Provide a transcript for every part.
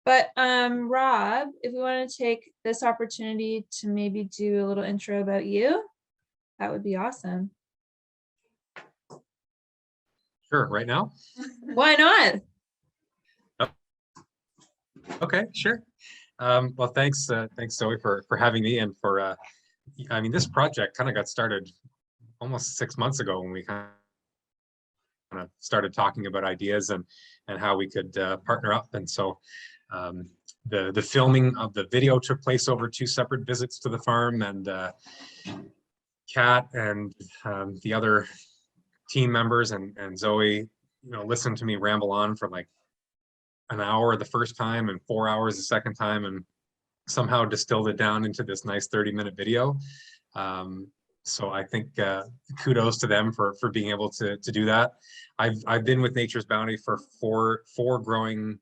But Rob, if we want to take this opportunity to maybe do a little intro about you, that would be awesome. Sure, right now? Why not? Okay, sure. Well, thanks Zoe for having me, and for I mean, this project kind of got started almost 6 months ago when we kind of started talking about ideas and how we could partner up. And so the filming of the video took place over 2 separate visits to the farm, and Kat and the other team members and Zoe, listened to me ramble on for like an hour the first time and 4 hours the second time, and somehow distilled it down into this nice 30-minute video. So I think kudos to them for being able to do that. I've been with Nature's Bounty for four growing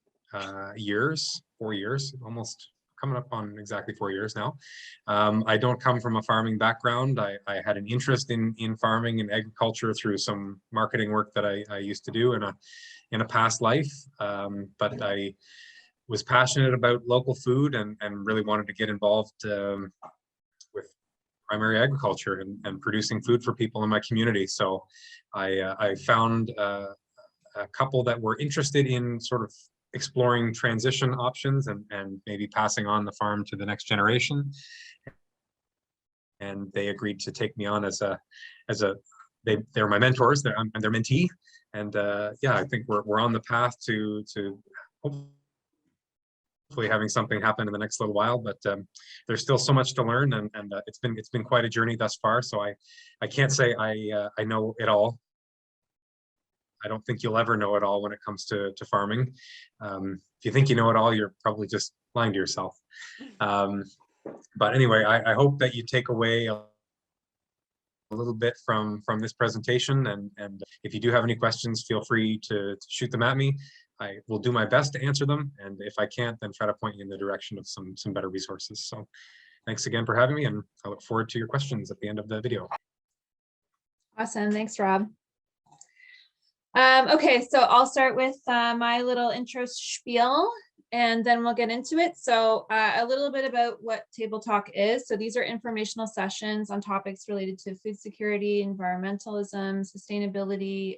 years, 4 years, almost coming up on exactly 4 years now. I don't come from a farming background. I had an interest in farming and agriculture through some marketing work that I used to do in a past life, but I was passionate about local food and really wanted to get involved with primary agriculture and producing food for people in my community. So I found a couple that were interested in sort of exploring transition options and maybe passing on the farm to the next generation. And they agreed to take me on they're my mentors, I'm their mentee. And yeah, I think we're on the path to hopefully having something happen in the next little while, but there's still so much to learn, and it's been quite a journey thus far. So I can't say I know it all. I don't think you'll ever know it all when it comes to farming. If you think you know it all, you're probably just lying to yourself. But anyway, I hope that you take away a little bit from this presentation, and if you do have any questions, feel free to shoot them at me. I will do my best to answer them, and if I can't, then try to point you in the direction of some better resources. So thanks again for having me, and I look forward to your questions at the end of the video. Awesome, thanks, Rob. Okay, so I'll start with my little intro spiel, and then we'll get into it. So a little bit about what Table Talk is. So these are informational sessions on topics related to food security, environmentalism, sustainability,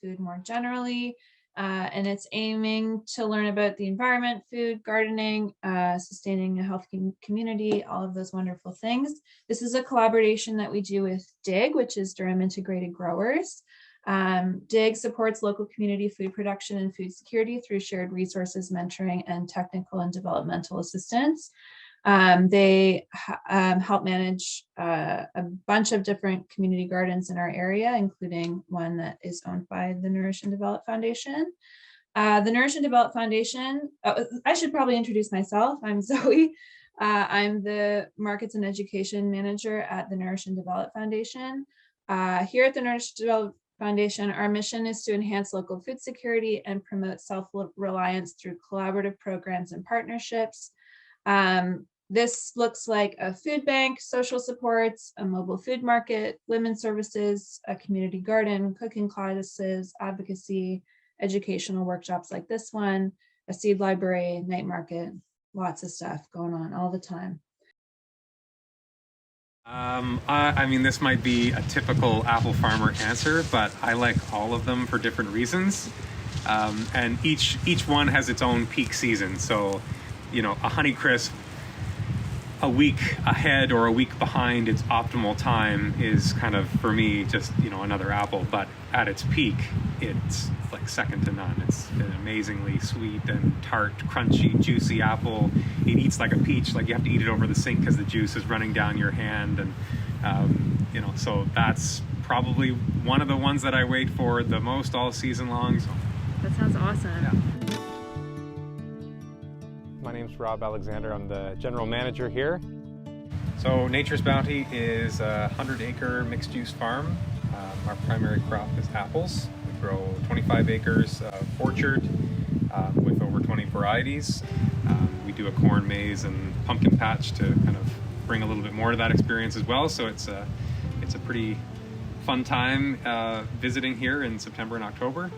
food more generally, and it's aiming to learn about the environment, food, gardening, sustaining a healthy community, all of those wonderful things. This is a collaboration that we do with DIG, which is Durham Integrated Growers. DIG supports local community food production and food security through shared resources, mentoring, and technical and developmental assistance. They help manage a bunch of different community gardens in our area, including one that is owned by the Nourish and Develop Foundation. The Nourish and Develop Foundation, I should probably introduce myself. I'm Zoe. I'm the Markets and Education Manager at the Nourish and Develop Foundation. Here at the Nourish and Develop Foundation, our mission is to enhance local food security and promote self-reliance through collaborative programs and partnerships. This looks like a food bank, social supports, a mobile food market, women's services, a community garden, cooking classes, advocacy, educational workshops like this one, a seed library, night market, lots of stuff going on all the time. I mean, this might be a typical apple farmer answer, but I like all of them for different reasons. And each one has its own peak season. So, a Honeycrisp a week ahead or a week behind its optimal time is kind of, for me, just, another apple. But at its peak, it's like second to none. It's an amazingly sweet and tart, crunchy, juicy apple. It eats like a peach, like you have to eat it over the sink because the juice is running down your hand. And, so that's probably one of the ones that I wait for the most all season long. So. That sounds awesome. Yeah. My name's Rob Alexander. I'm the general manager here. So Nature's Bounty is a 100-acre mixed-use farm. Our primary crop is apples. We grow 25 acres of orchard with over 20 varieties. We do a corn maze and pumpkin patch to kind of bring a little bit more to that experience as well. So it's a pretty fun time visiting here in September and October.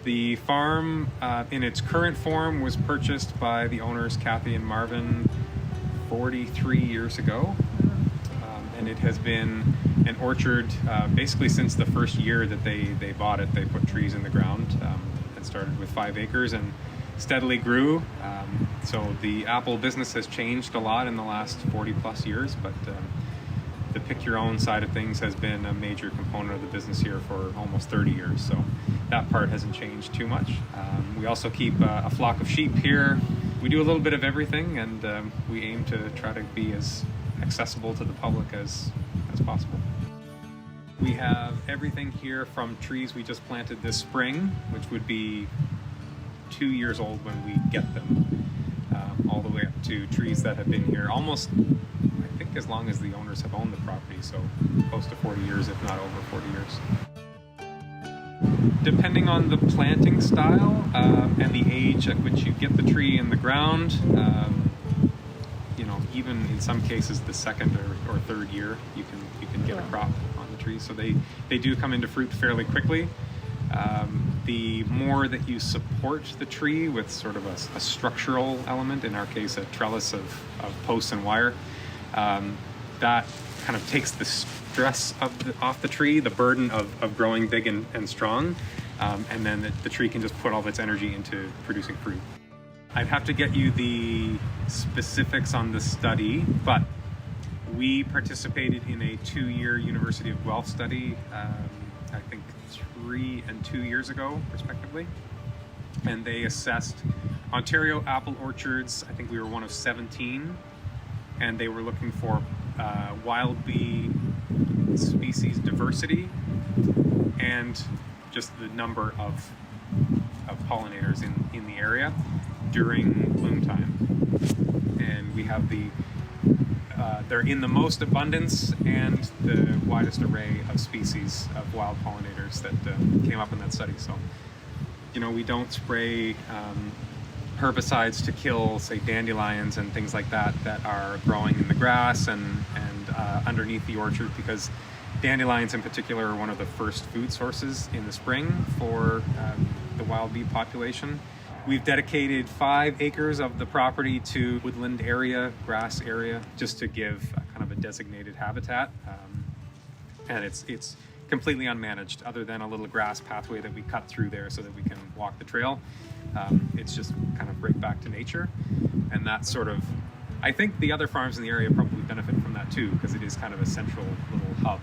The farm in its current form was purchased by the owners, Kathy and Marvin, 43 years ago. And it has been an orchard basically since the first year that they bought it. They put trees in the ground and started with 5 acres and steadily grew. So the apple business has changed a lot in the last 40 plus years, but the pick your own side of things has been a major component of the business here for almost 30 years. So that part hasn't changed too much. We also keep a flock of sheep here. We do a little bit of everything, and we aim to try to be as accessible to the public as possible. We have everything here from trees we just planted this spring, which would be 2 years old when we get them, all the way up to trees that have been here almost, I think, as long as the owners have owned the property, so close to 40 years, if not over 40 years. Depending on the planting style and the age at which you get the tree in the ground, even in some cases the second or third year you can get a crop on the tree. So they do come into fruit fairly quickly. The more that you support the tree with sort of a structural element, in our case a trellis of posts and wire, that kind of takes the stress off the tree, the burden of growing big and strong, and then the tree can just put all of its energy into producing fruit. I'd have to get you the specifics on the study, but we participated in a 2-year University of Guelph study, I think 3 and 2 years ago, respectively. And they assessed Ontario apple orchards. I think we were one of 17, and they were looking for wild bee species diversity and just the number of pollinators in the area during bloom time. And we have they're in the most abundance and the widest array of species of wild pollinators that came up in that study. So, we don't spray herbicides to kill, say, dandelions and things like that are growing in the grass and underneath the orchard, because dandelions in particular are one of the first food sources in the spring for the wild bee population. We've dedicated 5 acres of the property to woodland area, grass area, just to give kind of a designated habitat. And it's completely unmanaged, other than a little grass pathway that we cut through there so that we can walk the trail. It's just kind of right back to nature. And that's sort of, I think the other farms in the area probably benefit from that too, because it is kind of a central little hub.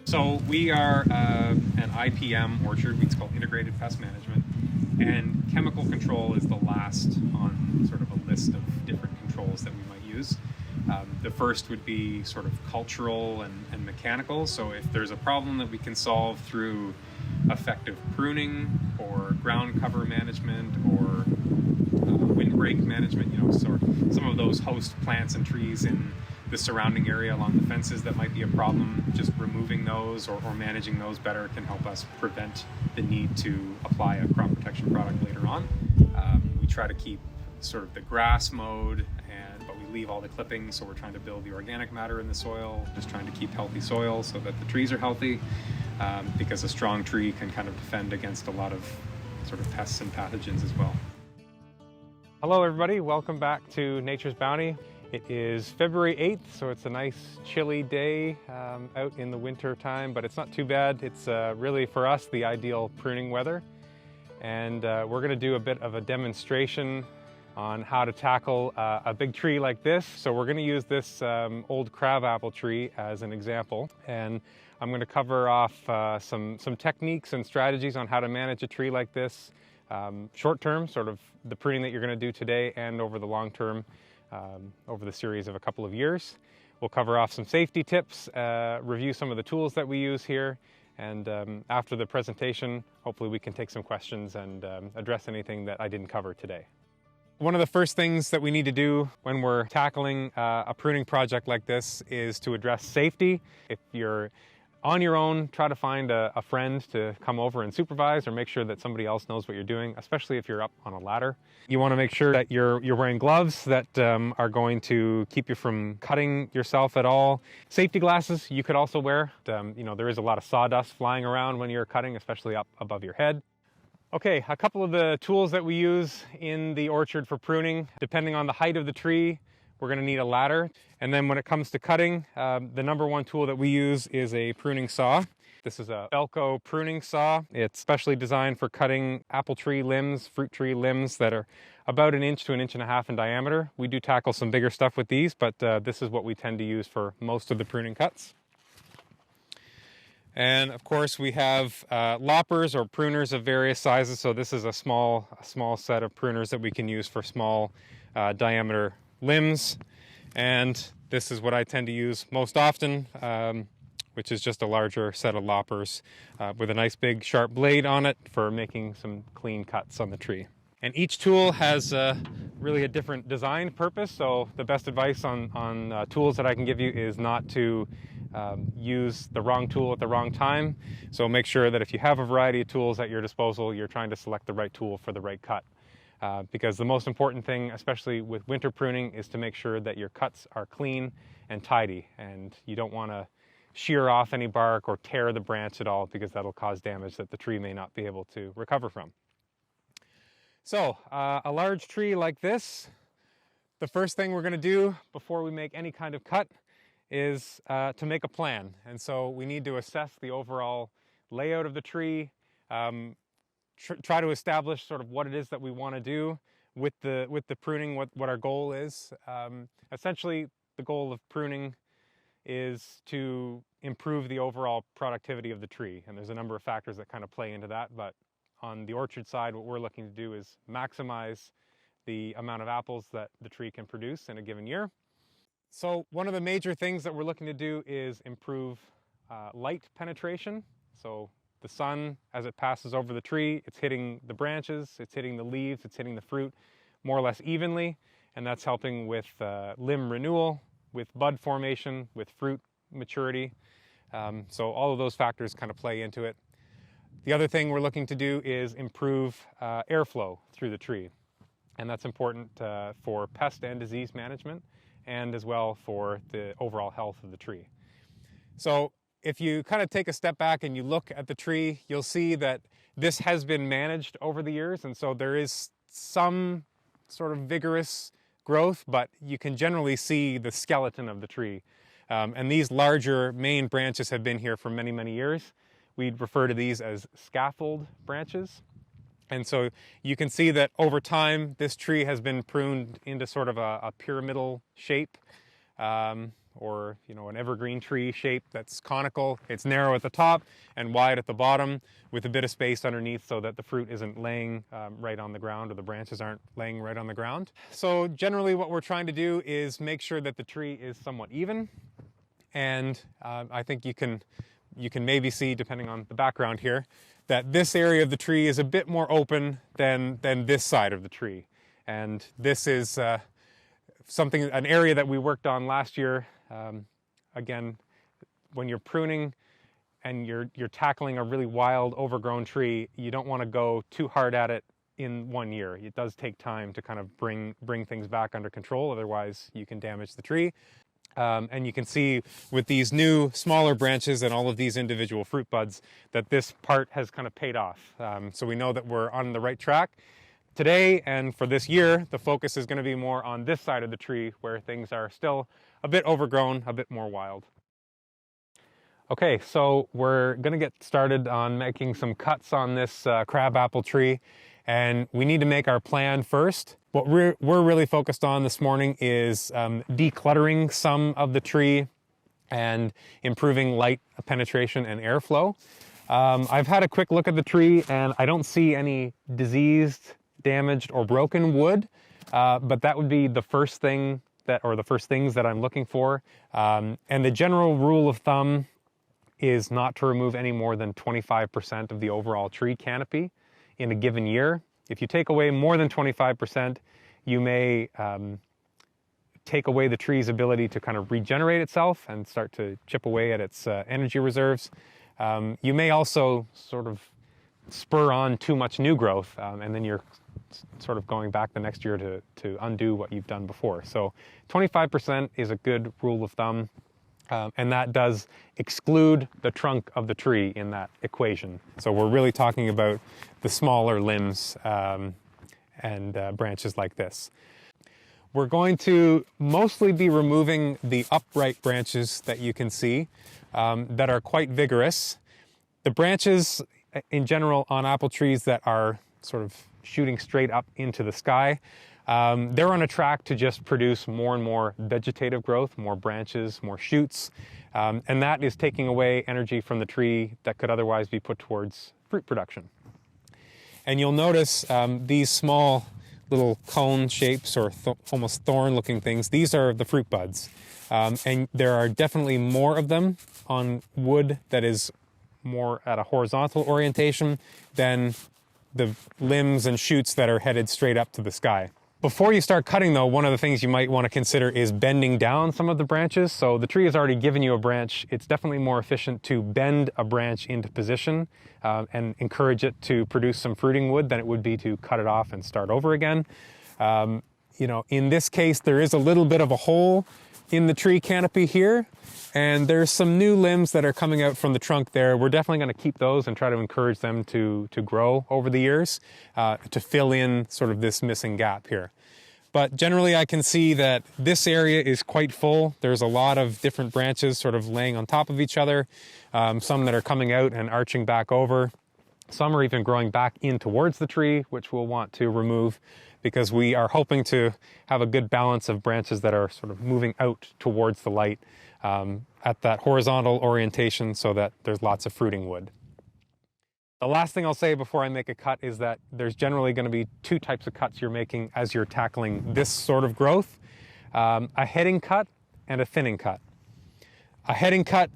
So we are an IPM orchard, it's called Integrated Pest Management, and chemical control is the last on sort of a list of different controls that we might use. The first would be sort of cultural and mechanical. So if there's a problem that we can solve through effective pruning or ground cover management or windbreak management, so some of those host plants and trees in the surrounding area along the fences that might be a problem, just removing those or managing those better can help us prevent the need to apply a crop protection product later on. We try to keep sort of the grass mode, but we leave all the clippings, so we're trying to build the organic matter in the soil, just trying to keep healthy soil so that the trees are healthy, because a strong tree can kind of defend against a lot of sort of pests and pathogens as well. Hello everybody, welcome back to Nature's Bounty. It is February 8th, so it's a nice chilly day out in the winter time, but it's not too bad. It's really, for us, the ideal pruning weather. And we're going to do a bit of a demonstration on how to tackle a big tree like this. So we're going to use this old crabapple tree as an example. And I'm going to cover off some techniques and strategies on how to manage a tree like this. Short term, sort of the pruning that you're going to do today, and over the long term, over the series of a couple of years. We'll cover off some safety tips, review some of the tools that we use here, and after the presentation, hopefully we can take some questions and address anything that I didn't cover today. One of the first things that we need to do when we're tackling a pruning project like this is to address safety. If you're on your own, try to find a friend to come over and supervise, or make sure that somebody else knows what you're doing, especially if you're up on a ladder. You want to make sure that you're wearing gloves that are going to keep you from cutting yourself at all. Safety glasses you could also wear. There is a lot of sawdust flying around when you're cutting, especially up above your head. Okay, a couple of the tools that we use in the orchard for pruning. Depending on the height of the tree, we're going to need a ladder. And then when it comes to cutting, the number one tool that we use is a pruning saw. This is a Velco pruning saw. It's specially designed for cutting apple tree limbs, fruit tree limbs that are about 1 inch to 1.5 inches in diameter. We do tackle some bigger stuff with these, but this is what we tend to use for most of the pruning cuts. And of course we have loppers or pruners of various sizes. So this is a small set of pruners that we can use for small diameter limbs. And this is what I tend to use most often, which is just a larger set of loppers with a nice big sharp blade on it for making some clean cuts on the tree. And each tool has really a different design purpose. So the best advice on tools that I can give you is not to use the wrong tool at the wrong time. So make sure that if you have a variety of tools at your disposal, you're trying to select the right tool for the right cut. Because the most important thing, especially with winter pruning, is to make sure that your cuts are clean and tidy. And you don't want to shear off any bark or tear the branch at all, because that'll cause damage that the tree may not be able to recover from. So a large tree like this, the first thing we're going to do before we make any kind of cut is to make a plan. And so we need to assess the overall layout of the tree, try to establish sort of what it is that we want to do with the pruning, what our goal is. Essentially, the goal of pruning is to improve the overall productivity of the tree. And there's a number of factors that kind of play into that, but on the orchard side, what we're looking to do is maximize the amount of apples that the tree can produce in a given year. So one of the major things that we're looking to do is improve light penetration. So the sun, as it passes over the tree, it's hitting the branches, it's hitting the leaves, it's hitting the fruit more or less evenly, and that's helping with limb renewal, with bud formation, with fruit maturity. So all of those factors kind of play into it. The other thing we're looking to do is improve airflow through the tree, and that's important for pest and disease management, and as well for the overall health of the tree. So if you kind of take a step back and you look at the tree, you'll see that this has been managed over the years, and so there is some sort of vigorous growth, but you can generally see the skeleton of the tree. And these larger main branches have been here for many, many years. We'd refer to these as scaffold branches. And so you can see that over time, this tree has been pruned into sort of a pyramidal shape, or an evergreen tree shape that's conical. It's narrow at the top and wide at the bottom, with a bit of space underneath so that the fruit isn't laying right on the ground, or the branches aren't laying right on the ground. So generally what we're trying to do is make sure that the tree is somewhat even. And I think you can maybe see, depending on the background here, that this area of the tree is a bit more open than this side of the tree. And this is an area that we worked on last year. Again, when you're pruning and you're tackling a really wild, overgrown tree, you don't want to go too hard at it in 1 year. It does take time to kind of bring things back under control, otherwise you can damage the tree. And you can see with these new smaller branches and all of these individual fruit buds that this part has kind of paid off. So we know that we're on the right track. Today and for this year, the focus is going to be more on this side of the tree, where things are still a bit overgrown, a bit more wild. Okay, so we're going to get started on making some cuts on this crabapple tree, and we need to make our plan first. What we're really focused on this morning is decluttering some of the tree and improving light penetration and airflow. I've had a quick look at the tree, and I don't see any diseased, damaged, or broken wood, but that would be the first thing the first things that I'm looking for. And the general rule of thumb is not to remove any more than 25% of the overall tree canopy in a given year. If you take away more than 25%, you may take away the tree's ability to kind of regenerate itself and start to chip away at its energy reserves. You may also sort of spur on too much new growth, and then you're sort of going back the next year to undo what you've done before. So 25% is a good rule of thumb. And that does exclude the trunk of the tree in that equation. So we're really talking about the smaller limbs and branches like this. We're going to mostly be removing the upright branches that you can see that are quite vigorous. The branches in general on apple trees that are sort of shooting straight up into the sky, they're on a track to just produce more and more vegetative growth, more branches, more shoots, and that is taking away energy from the tree that could otherwise be put towards fruit production. And you'll notice these small little cone shapes or almost thorn looking things. These are the fruit buds. And there are definitely more of them on wood that is more at a horizontal orientation than the limbs and shoots that are headed straight up to the sky. Before you start cutting though, one of the things you might want to consider is bending down some of the branches. So the tree has already given you a branch. It's definitely more efficient to bend a branch into position and encourage it to produce some fruiting wood than it would be to cut it off and start over again. You know, in this case, there is a little bit of a hole in the tree canopy here, and there's some new limbs that are coming out from the trunk there. We're definitely going to keep those and try to encourage them to grow over the years to fill in sort of this missing gap here. But generally I can see that this area is quite full. There's a lot of different branches sort of laying on top of each other, some that are coming out and arching back over. Some are even growing back in towards the tree, which we'll want to remove because we are hoping to have a good balance of branches that are sort of moving out towards the light at that horizontal orientation so that there's lots of fruiting wood. The last thing I'll say before I make a cut is that there's generally going to be two types of cuts you're making as you're tackling this sort of growth, a heading cut and a thinning cut. A heading cut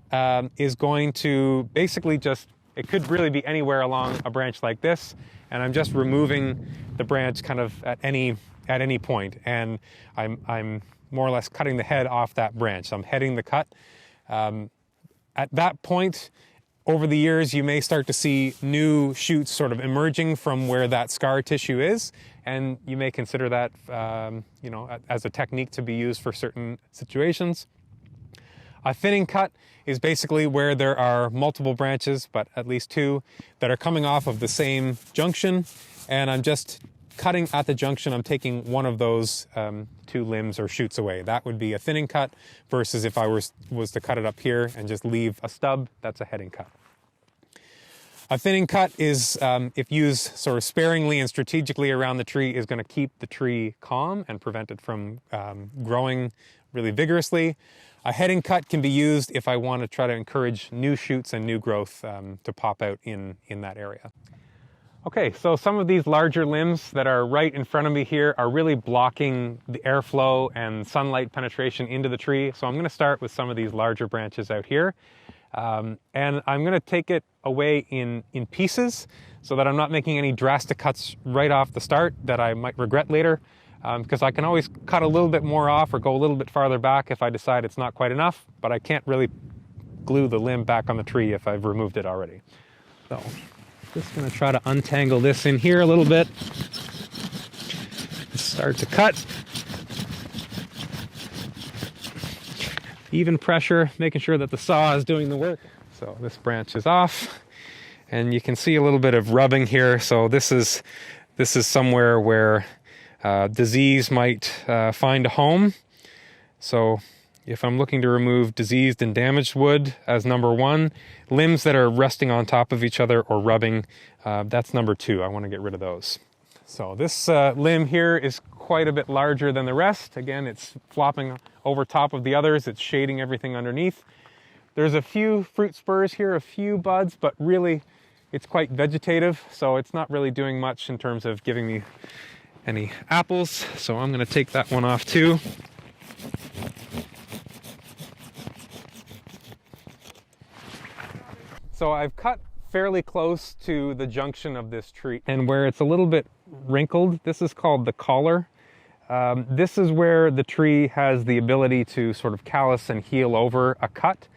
is going to basically just, it could really be anywhere along a branch like this, and I'm just removing the branch kind of at any point, and I'm more or less cutting the head off that branch. So I'm heading the cut. At that point, over the years, you may start to see new shoots sort of emerging from where that scar tissue is, and you may consider that you know, as a technique to be used for certain situations. A thinning cut is basically where there are multiple branches, but at least two, that are coming off of the same junction, and I'm just cutting at the junction. I'm taking one of those two limbs or shoots away. That would be a thinning cut, versus if I was to cut it up here and just leave a stub, that's a heading cut. A thinning cut is, if used sort of sparingly and strategically around the tree, is going to keep the tree calm and prevent it from growing really vigorously. A heading cut can be used if I want to try to encourage new shoots and new growth to pop out in that area. Okay, so some of these larger limbs that are right in front of me here are really blocking the airflow and sunlight penetration into the tree. So I'm going to start with some of these larger branches out here. And I'm going to take it away in pieces so that I'm not making any drastic cuts right off the start that I might regret later. Because I can always cut a little bit more off or go a little bit farther back if I decide it's not quite enough, but I can't really glue the limb back on the tree if I've removed it already. So just going to try to untangle this in here a little bit. Start to cut. Even pressure, making sure that the saw is doing the work. So this branch is off, and you can see a little bit of rubbing here. So this is somewhere where disease might find a home. So if I'm looking to remove diseased and damaged wood as number one, limbs that are resting on top of each other or rubbing, that's number two. I want to get rid of those. So this limb here is quite a bit larger than the rest. Again, it's flopping over top of the others. It's shading everything underneath. There's a few fruit spurs here, a few buds, but really it's quite vegetative. So it's not really doing much in terms of giving me any apples. So I'm going to take that one off too. So I've cut fairly close to the junction of this tree, and where it's a little bit wrinkled, this is called the collar. This is where the tree has the ability to sort of callus and heal over a cut.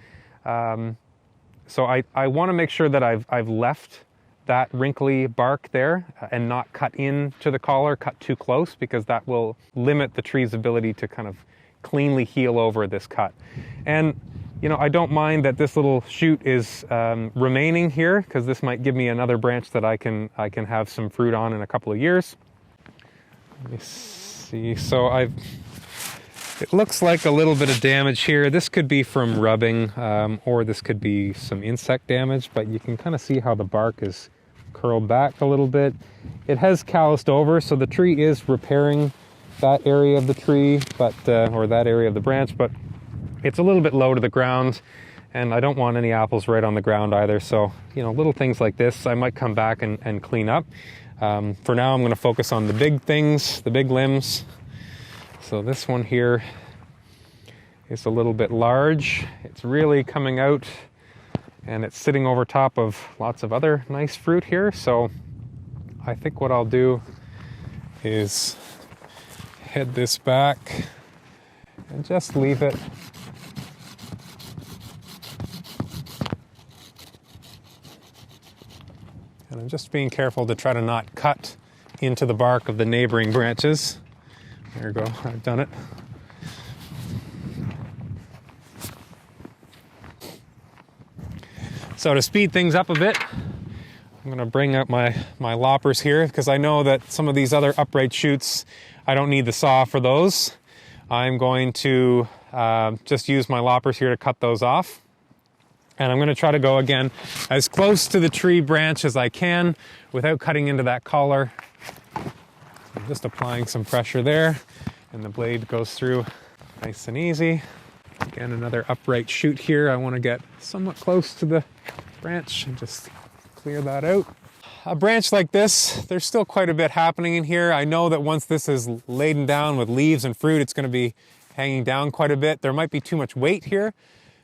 So I want to make sure that I've left that wrinkly bark there and not cut into the collar, cut too close, because that will limit the tree's ability to kind of cleanly heal over this cut. And you know, I don't mind that this little shoot is remaining here, because this might give me another branch that I can have some fruit on in a couple of years. Let me see. So it looks like a little bit of damage here. This could be from rubbing, or this could be some insect damage, but you can kind of see how the bark is curled back a little bit. It has calloused over, so the tree is repairing that area of the tree, but or that area of the branch, but it's a little bit low to the ground, and I don't want any apples right on the ground either. So, you know, little things like this I might come back and clean up. For now, I'm going to focus on the big things, the big limbs. So this one here is a little bit large. It's really coming out, and it's sitting over top of lots of other nice fruit here. So I think what I'll do is head this back and just leave it. And I'm just being careful to try to not cut into the bark of the neighboring branches. There we go, I've done it. So to speed things up a bit, I'm going to bring out my loppers here, because I know that some of these other upright shoots, I don't need the saw for those. I'm going to just use my loppers here to cut those off. And I'm going to try to go again as close to the tree branch as I can without cutting into that collar. I'm just applying some pressure there, and the blade goes through nice and easy. Again, another upright shoot here. I want to get somewhat close to the branch and just clear that out. A branch like this, there's still quite a bit happening in here. I know that once this is laden down with leaves and fruit, it's going to be hanging down quite a bit. There might be too much weight here.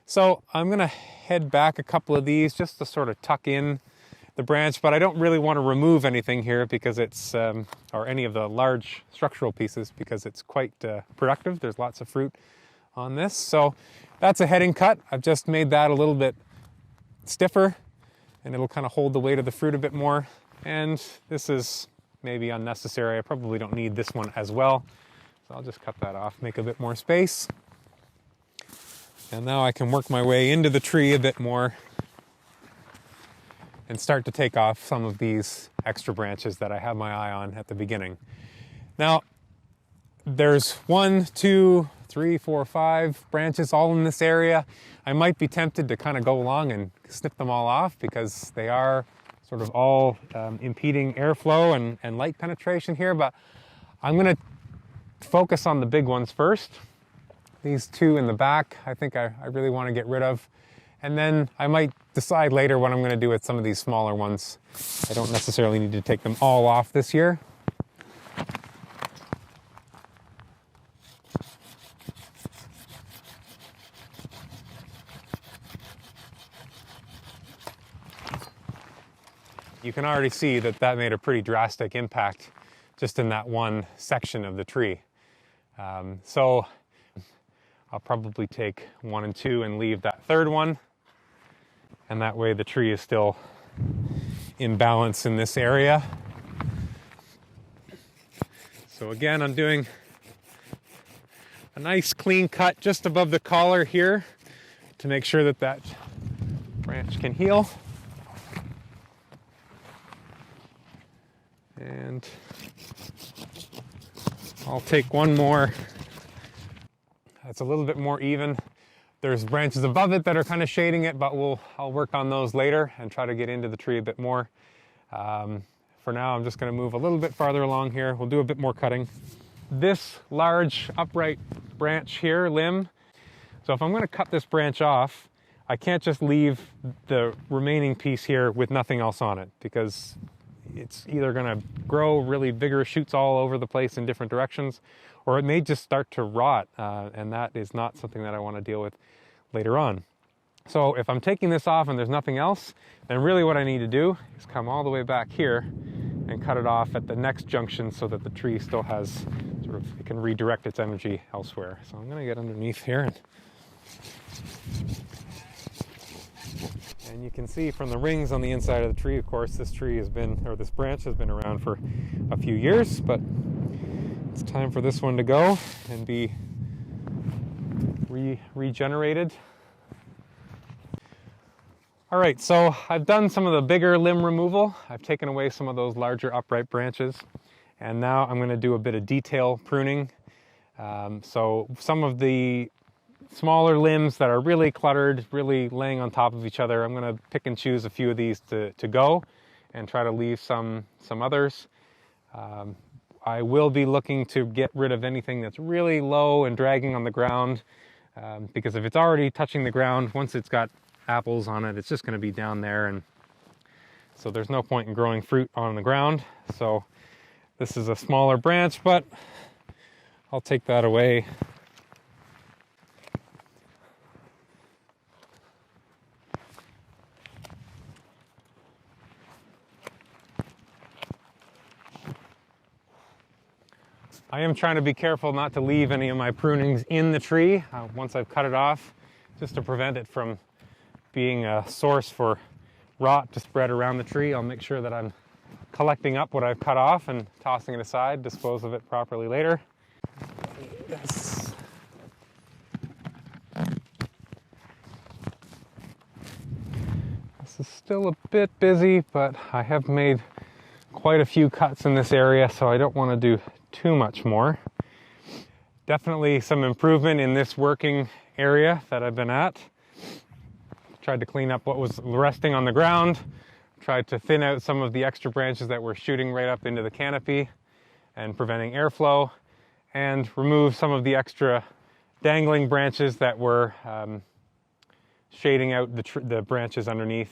So I'm going to head back a couple of these just to sort of tuck in the branch, but I don't really want to remove anything here because it's, or any of the large structural pieces, because it's quite productive. There's lots of fruit on this. So that's a heading cut. I've just made that a little bit stiffer, and it'll kind of hold the weight of the fruit a bit more. And this is maybe unnecessary. I probably don't need this one as well. So I'll just cut that off, make a bit more space. And now I can work my way into the tree a bit more and start to take off some of these extra branches that I have my eye on at the beginning. Now, there's 1, 2, 3, 4, 5 branches all in this area. I might be tempted to kind of go along and snip them all off, because they are sort of all impeding airflow and light penetration here, but I'm going to focus on the big ones first. These 2 in the back, I think I really want to get rid of. And then I might decide later what I'm going to do with some of these smaller ones. I don't necessarily need to take them all off this year. You can already see that that made a pretty drastic impact just in that one section of the tree. So I'll probably take 1 and 2 and leave that third one. And that way the tree is still in balance in this area. So again, I'm doing a nice clean cut just above the collar here to make sure that that branch can heal. And I'll take one more. That's a little bit more even. There's branches above it that are kind of shading it, but I'll work on those later and try to get into the tree a bit more. For now, I'm just going to move a little bit farther along here. We'll do a bit more cutting. This large upright branch here, limb, so if I'm going to cut this branch off, I can't just leave the remaining piece here with nothing else on it, because it's either going to grow really vigorous shoots all over the place in different directions, or it may just start to rot, and that is not something that I want to deal with later on. So if I'm taking this off and there's nothing else, then really what I need to do is come all the way back here and cut it off at the next junction so that the tree still has it can redirect its energy elsewhere. So I'm going to get underneath here. And you can see from the rings on the inside of the tree, of course, this branch has been around for a few years, but it's time for this one to go and be regenerated. All right, so I've done some of the bigger limb removal. I've taken away some of those larger upright branches, and now I'm going to do a bit of detail pruning. So some of the smaller limbs that are really cluttered, really laying on top of each other, I'm going to pick and choose a few of these to go and try to leave some others. I will be looking to get rid of anything that's really low and dragging on the ground, because if it's already touching the ground, once it's got apples on it, it's just going to be down there, and so there's no point in growing fruit on the ground. So this is a smaller branch, but I'll take that away. I am trying to be careful not to leave any of my prunings in the tree once I've cut it off, just to prevent it from being a source for rot to spread around the tree. I'll make sure that I'm collecting up what I've cut off and tossing it aside, dispose of it properly later. Yes. This is still a bit busy, but I have made quite a few cuts in this area, so I don't want to do too much more. Definitely some improvement in this working area that I've been at. Tried to clean up what was resting on the ground, tried to thin out some of the extra branches that were shooting right up into the canopy and preventing airflow, and remove some of the extra dangling branches that were shading out the branches underneath.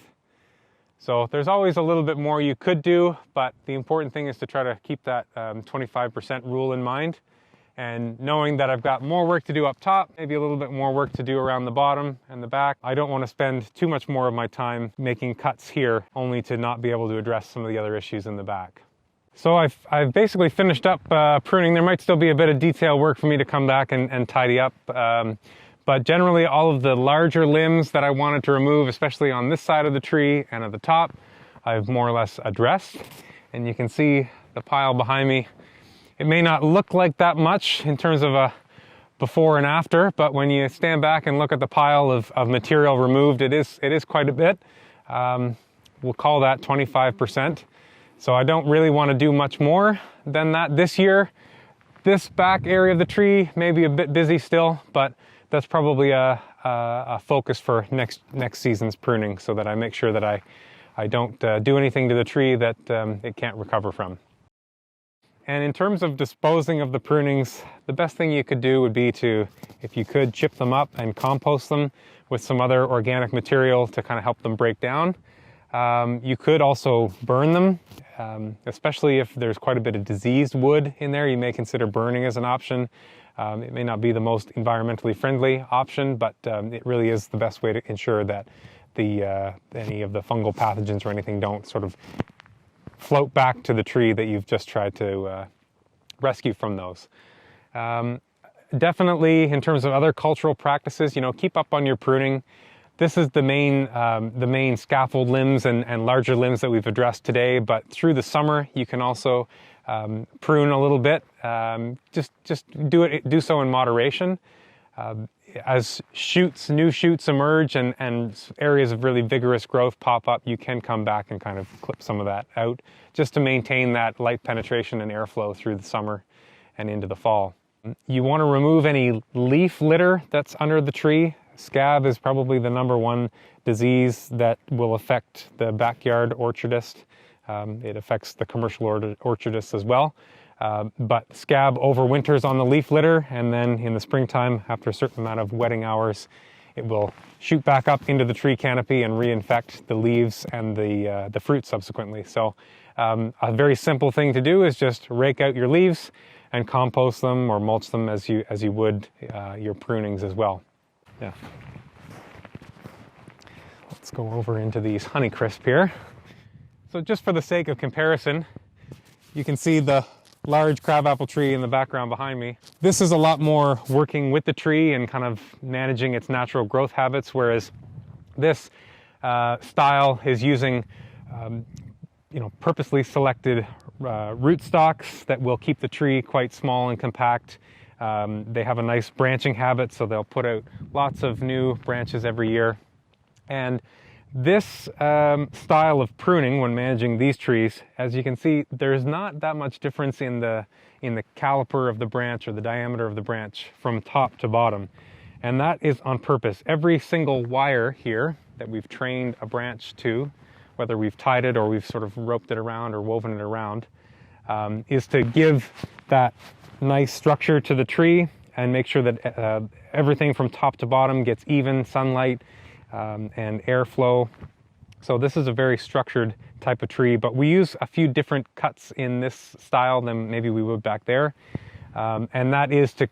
So there's always a little bit more you could do, but the important thing is to try to keep that 25% rule in mind. And knowing that I've got more work to do up top, maybe a little bit more work to do around the bottom and the back, I don't want to spend too much more of my time making cuts here, only to not be able to address some of the other issues in the back. So I've basically finished up pruning. There might still be a bit of detail work for me to come back and tidy up. But generally, all of the larger limbs that I wanted to remove, especially on this side of the tree and at the top, I've more or less addressed. And you can see the pile behind me. It may not look like that much in terms of a before and after, but when you stand back and look at the pile of material removed, it is quite a bit. We'll call that 25%. So I don't really want to do much more than that this year. This back area of the tree may be a bit busy still, but that's probably a focus for next season's pruning, so that I make sure that I don't do anything to the tree that it can't recover from. And in terms of disposing of the prunings, the best thing you could do would be to, if you could, chip them up and compost them with some other organic material to kind of help them break down. You could also burn them, especially if there's quite a bit of diseased wood in there. You may consider burning as an option. It may not be the most environmentally friendly option, but it really is the best way to ensure that any of the fungal pathogens or anything don't sort of float back to the tree that you've just tried to rescue from those. Definitely, in terms of other cultural practices, keep up on your pruning. This is the main scaffold limbs and larger limbs that we've addressed today, but through the summer you can also prune a little bit. Just do so in moderation. As new shoots emerge and areas of really vigorous growth pop up, you can come back and kind of clip some of that out, just to maintain that light penetration and airflow through the summer and into the fall. You want to remove any leaf litter that's under the tree. Scab is probably the #1 disease that will affect the backyard orchardist. It affects the commercial orchardists as well. But scab overwinters on the leaf litter, and then in the springtime, after a certain amount of wetting hours, it will shoot back up into the tree canopy and reinfect the leaves and the fruit subsequently. So a very simple thing to do is just rake out your leaves and compost them or mulch them as you would your prunings as well. Yeah. Let's go over into these Honeycrisp here. So just for the sake of comparison, you can see the large crabapple tree in the background behind me. This is a lot more working with the tree and kind of managing its natural growth habits, whereas this style is using purposely selected rootstocks that will keep the tree quite small and compact. They have a nice branching habit, so they'll put out lots of new branches every year. And This style of pruning, when managing these trees, as you can see, there's not that much difference in the caliper of the branch or the diameter of the branch from top to bottom. And that is on purpose. Every single wire here that we've trained a branch to, whether we've tied it or we've sort of roped it around or woven it around, is to give that nice structure to the tree and make sure that everything from top to bottom gets even sunlight and airflow. So this is a very structured type of tree, but we use a few different cuts in this style than maybe we would back there. And that is to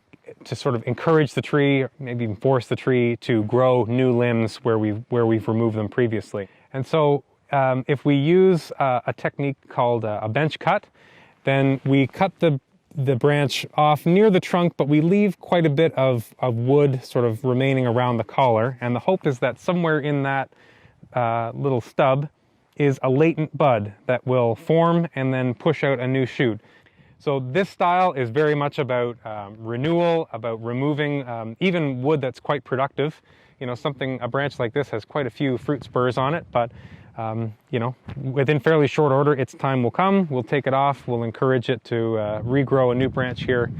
sort of encourage the tree, maybe even force the tree to grow new limbs where we've removed them previously. And so if we use a technique called a bench cut, then we cut the branch off near the trunk, but we leave quite a bit of wood sort of remaining around the collar. And the hope is that somewhere in that little stub is a latent bud that will form and then push out a new shoot. So this style is very much about renewal, about removing even wood that's quite productive. You know, a branch like this has quite a few fruit spurs on it, but you know, within fairly short order, its time will come. We'll take it off. We'll encourage it to regrow a new branch here.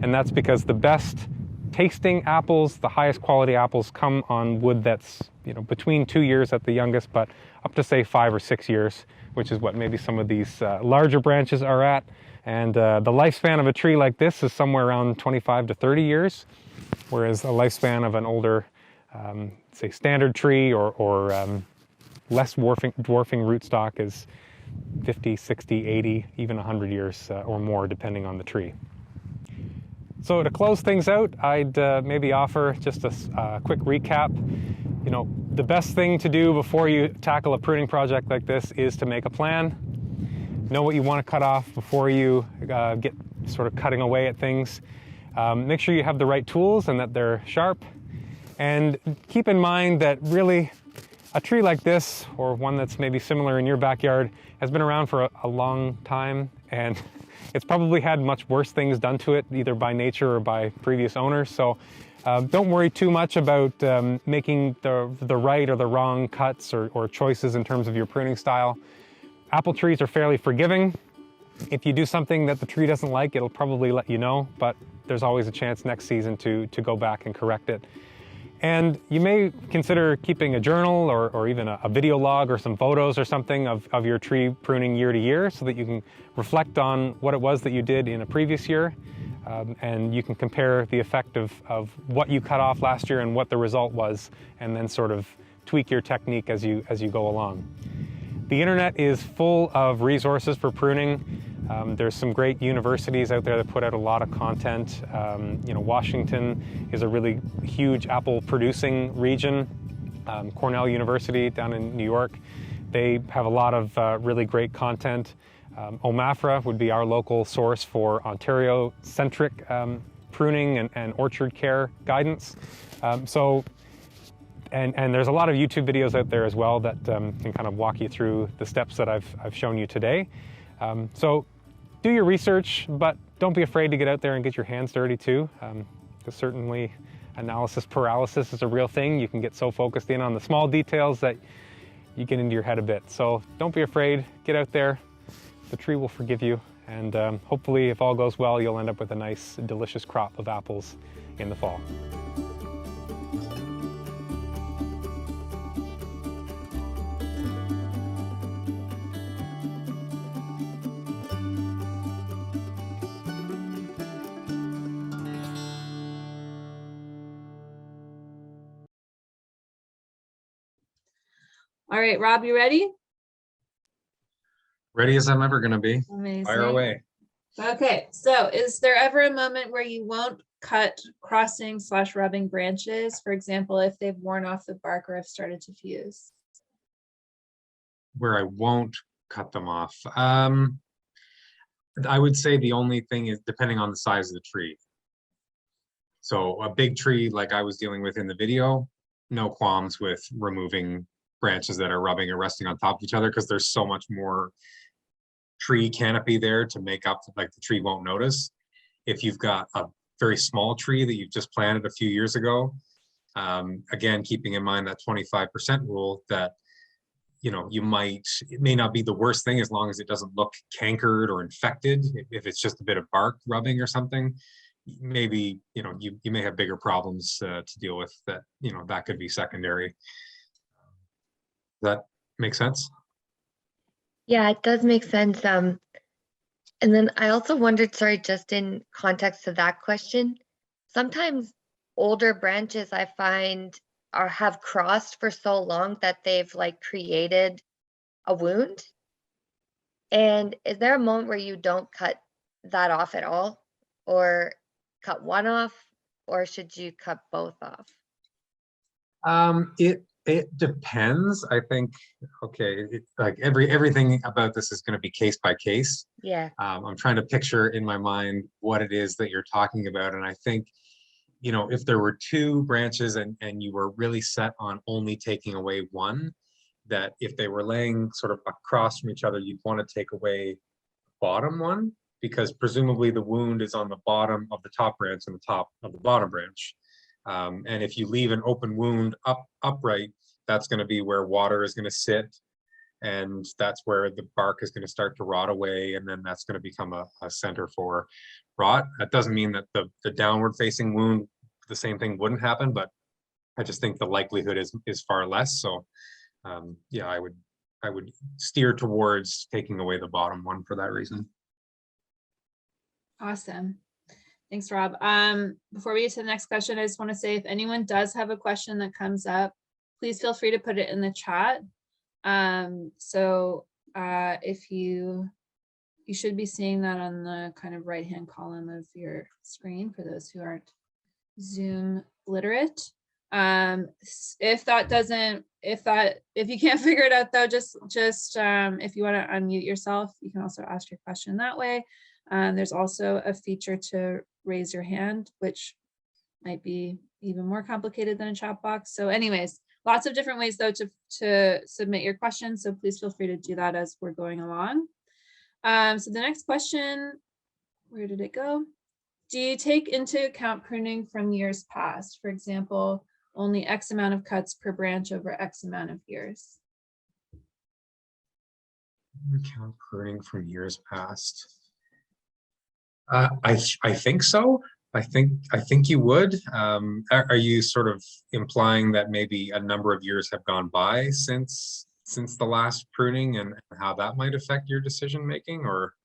And that's because the best tasting apples, the highest quality apples, come on wood that's, you know, between 2 years at the youngest, but up to say 5 or 6 years, which is what maybe some of these larger branches are at. And the lifespan of a tree like this is somewhere around 25 to 30 years, whereas the lifespan of an older, say, standard tree or less dwarfing rootstock is 50, 60, 80, even 100 years or more, depending on the tree. So to close things out, I'd maybe offer just a quick recap. You know, the best thing to do before you tackle a pruning project like this is to make a plan. Know what you want to cut off before you get sort of cutting away at things. Make sure you have the right tools and that they're sharp. And keep in mind that really a tree like this, or one that's maybe similar in your backyard, has been around for a long time, and it's probably had much worse things done to it, either by nature or by previous owners. So don't worry too much about making the right or the wrong cuts or choices in terms of your pruning style. Apple trees are fairly forgiving. If you do something that the tree doesn't like, it'll probably let you know, but there's always a chance next season to go back and correct it. And you may consider keeping a journal or even a video log or some photos or something of your tree pruning year to year, so that you can reflect on what it was that you did in a previous year. And you can compare the effect of what you cut off last year and what the result was, and then sort of tweak your technique as you go along. The internet is full of resources for pruning. There's some great universities out there that put out a lot of content. You know, Washington is a really huge apple producing region. Cornell University down in New York, they have a lot of really great content. OMAFRA would be our local source for Ontario-centric pruning and orchard care guidance. And there's a lot of YouTube videos out there as well that can kind of walk you through the steps that I've shown you today. So do your research, but don't be afraid to get out there and get your hands dirty too. Because certainly analysis paralysis is a real thing. You can get so focused in on the small details that you get into your head a bit. So don't be afraid, get out there. The tree will forgive you. And hopefully, if all goes well, you'll end up with a nice, delicious crop of apples in the fall. All right, Rob, you ready? Ready as I'm ever going to be. Amazing. Fire away. Okay, so is there ever a moment where you won't cut crossing/rubbing branches? For example, if they've worn off the bark or have started to fuse? Where I won't cut them off. I would say the only thing is depending on the size of the tree. So a big tree like I was dealing with in the video, no qualms with removing branches that are rubbing or resting on top of each other, because there's so much more tree canopy there to make up, like the tree won't notice. If you've got a very small tree that you've just planted a few years ago, again, keeping in mind that 25% rule, that you know, it may not be the worst thing as long as it doesn't look cankered or infected. If it's just a bit of bark rubbing or something, maybe, you know, you may have bigger problems to deal with that, you know, that could be secondary. Does that make sense? Yeah, it does make sense. And then I also wondered, sorry, just in context to that question, sometimes older branches I find have crossed for so long that they've like created a wound. And is there a moment where you don't cut that off at all, or cut one off, or should you cut both off? It depends. I think, okay, like everything about this is going to be case by case. Yeah. I'm trying to picture in my mind what it is that you're talking about, and I think, you know, if there were two branches and you were really set on only taking away one, that if they were laying sort of across from each other, you'd want to take away the bottom one, because presumably the wound is on the bottom of the top branch and the top of the bottom branch. And if you leave an open wound upright, that's going to be where water is going to sit, and that's where the bark is going to start to rot away, and then that's going to become a center for rot. That doesn't mean that the downward facing wound, the same thing wouldn't happen, but I just think the likelihood is far less. So yeah, I would steer towards taking away the bottom one for that reason. Awesome. Thanks, Rob. Before we get to the next question, I just want to say, if anyone does have a question that comes up, please feel free to put it in the chat. If you should be seeing that on the kind of right-hand column of your screen for those who aren't Zoom literate. If you can't figure it out though, just if you want to unmute yourself, you can also ask your question that way. There's also a feature to raise your hand, which might be even more complicated than a chat box. So anyways, lots of different ways though to submit your questions. So please feel free to do that as we're going along. So the next question, where did it go? Do you take into account pruning from years past? For example, only X amount of cuts per branch over X amount of years. Count pruning from years past. I think so. I think you would. Are you sort of implying that maybe a number of years have gone by since the last pruning, and how that might affect your decision making? Or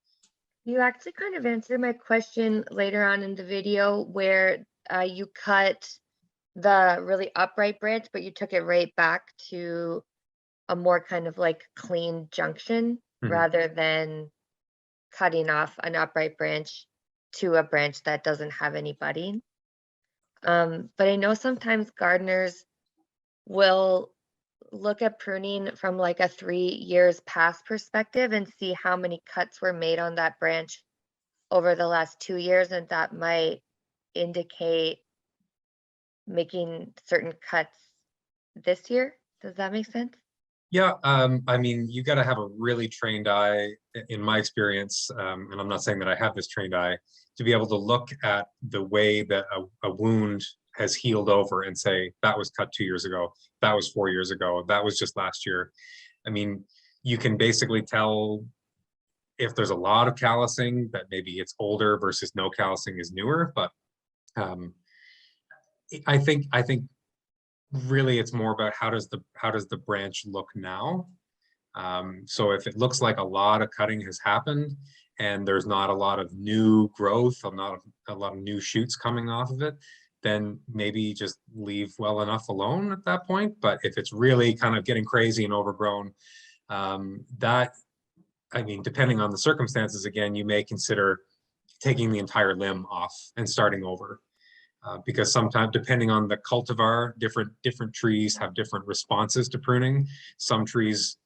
You actually kind of answered my question later on in the video, where you cut the really upright branch, but you took it right back to a more kind of like clean junction, rather than cutting off an upright branch to a branch that doesn't have any budding. But I know sometimes gardeners will look at pruning from like a 3 years past perspective and see how many cuts were made on that branch over the last 2 years, and that might indicate making certain cuts this year. Does that make sense? yeah, I mean, you got to have a really trained eye, in my experience, and I'm not saying that I have this trained eye, to be able to look at the way that a wound has healed over and say, that was cut 2 years ago, that was 4 years ago, that was just last year. I mean, you can basically tell if there's a lot of callousing, that maybe it's older versus no callousing is newer. But I think really it's more about how does the branch look now. So if it looks like a lot of cutting has happened and there's not a lot of new growth, not a lot of new shoots coming off of it, then maybe just leave well enough alone at that point. But if it's really kind of getting crazy and overgrown, I mean, depending on the circumstances, again, you may consider taking the entire limb off and starting over. Because sometimes, depending on the cultivar, different trees have different responses to pruning. Some trees,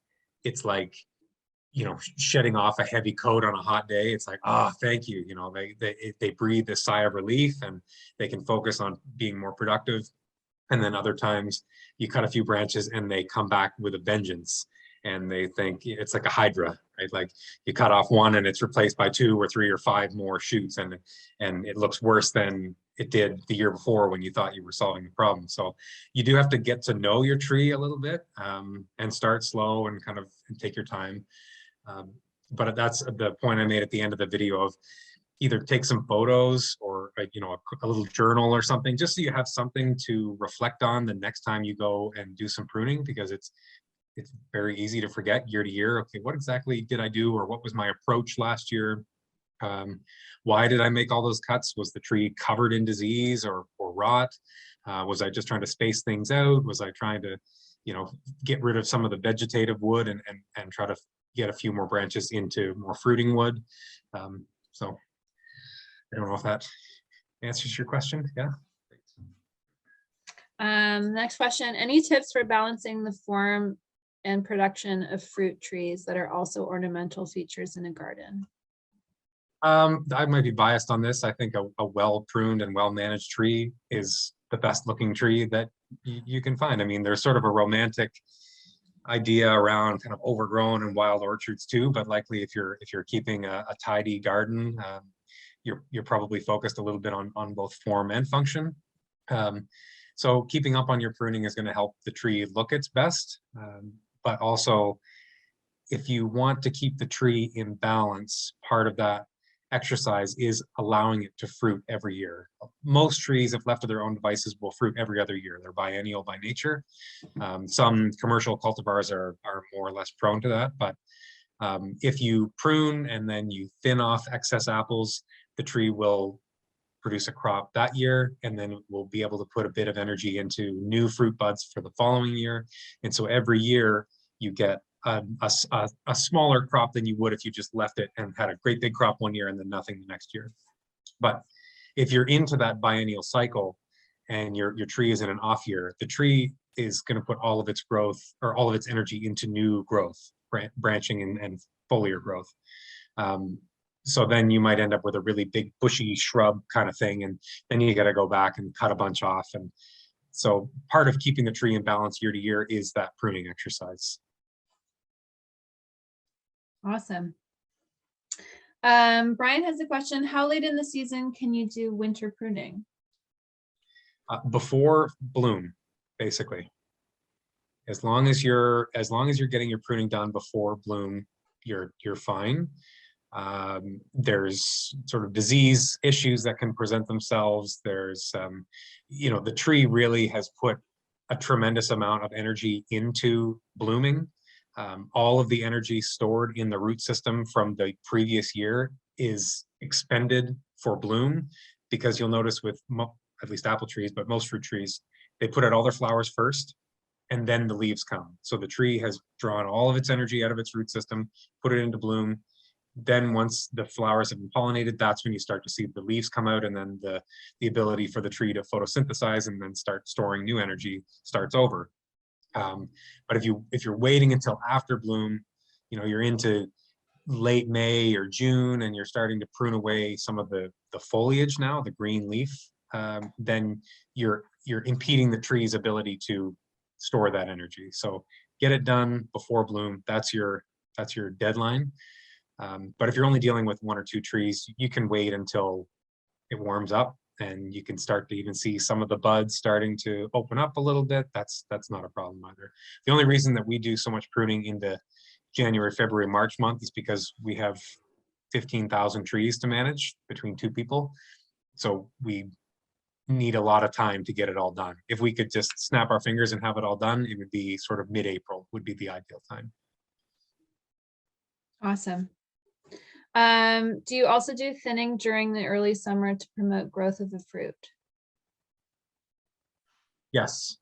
it's like, you know, shedding off a heavy coat on a hot day. It's like, oh, thank you. You know, they breathe a sigh of relief and they can focus on being more productive. And then other times you cut a few branches and they come back with a vengeance, and they think it's like a hydra, right? Like you cut off one and it's replaced by 2 or 3 or 5 more shoots, and it looks worse than it did the year before when you thought you were solving the problem. So you do have to get to know your tree a little bit, and start slow and kind of take your time. But that's the point I made at the end of the video of either take some photos or a little journal or something, just so you have something to reflect on the next time you go and do some pruning, because it's very easy to forget year to year. Okay, what exactly did I do, or what was my approach last year? Why did I make all those cuts? Was the tree covered in disease or rot? Was I just trying to space things out? Was I trying to, get rid of some of the vegetative wood and try to get a few more branches into more fruiting wood? So I don't know if that answers your question. Yeah. Next question, any tips for balancing the form and production of fruit trees that are also ornamental features in a garden? I might be biased on this. I think a well pruned and well managed tree is the best looking tree that you can find. I mean, there's sort of a romantic idea around kind of overgrown and wild orchards too, but likely if you're keeping a tidy garden, you're probably focused a little bit on both form and function. So keeping up on your pruning is going to help the tree look its best, but also if you want to keep the tree in balance, part of that exercise is allowing it to fruit every year. Most trees, if left to their own devices, will fruit every other year. They're biennial by nature. Some commercial cultivars are more or less prone to that, but if you prune and then you thin off excess apples, the tree will produce a crop that year, and then we'll be able to put a bit of energy into new fruit buds for the following year. And so every year you get a smaller crop than you would if you just left it and had a great big crop one year and then nothing the next year. But if you're into that biennial cycle and your tree is in an off year, the tree is going to put all of its growth or all of its energy into new growth, branching and foliar growth. So then you might end up with a really big bushy shrub kind of thing, and then you got to go back and cut a bunch off. And so part of keeping the tree in balance year to year is that pruning exercise. Awesome. Brian has a question. How late in the season can you do winter pruning? Before bloom, basically. As long as you're getting your pruning done before bloom, you're fine. There's sort of disease issues that can present themselves. There's the tree really has put a tremendous amount of energy into blooming. All of the energy stored in the root system from the previous year is expended for bloom, because you'll notice with at least apple trees, but most fruit trees, they put out all their flowers first and then the leaves come. So the tree has drawn all of its energy out of its root system, put it into bloom. Then once the flowers have been pollinated, that's when you start to see the leaves come out, and then the ability for the tree to photosynthesize and then start storing new energy starts over. But if you're waiting until after bloom, you're into late May or June and you're starting to prune away some of the foliage now, the green leaf, then you're impeding the tree's ability to store that energy. So get it done before bloom. That's your deadline. But if you're only dealing with one or two trees, you can wait until it warms up and you can start to even see some of the buds starting to open up a little bit. That's not a problem either. The only reason that we do so much pruning into January, February, March month is because we have 15,000 trees to manage between two people. So we need a lot of time to get it all done. If we could just snap our fingers and have it all done, it would be sort of mid-April would be the ideal time. Awesome. Do you also do thinning during the early summer to promote growth of the fruit? Yes,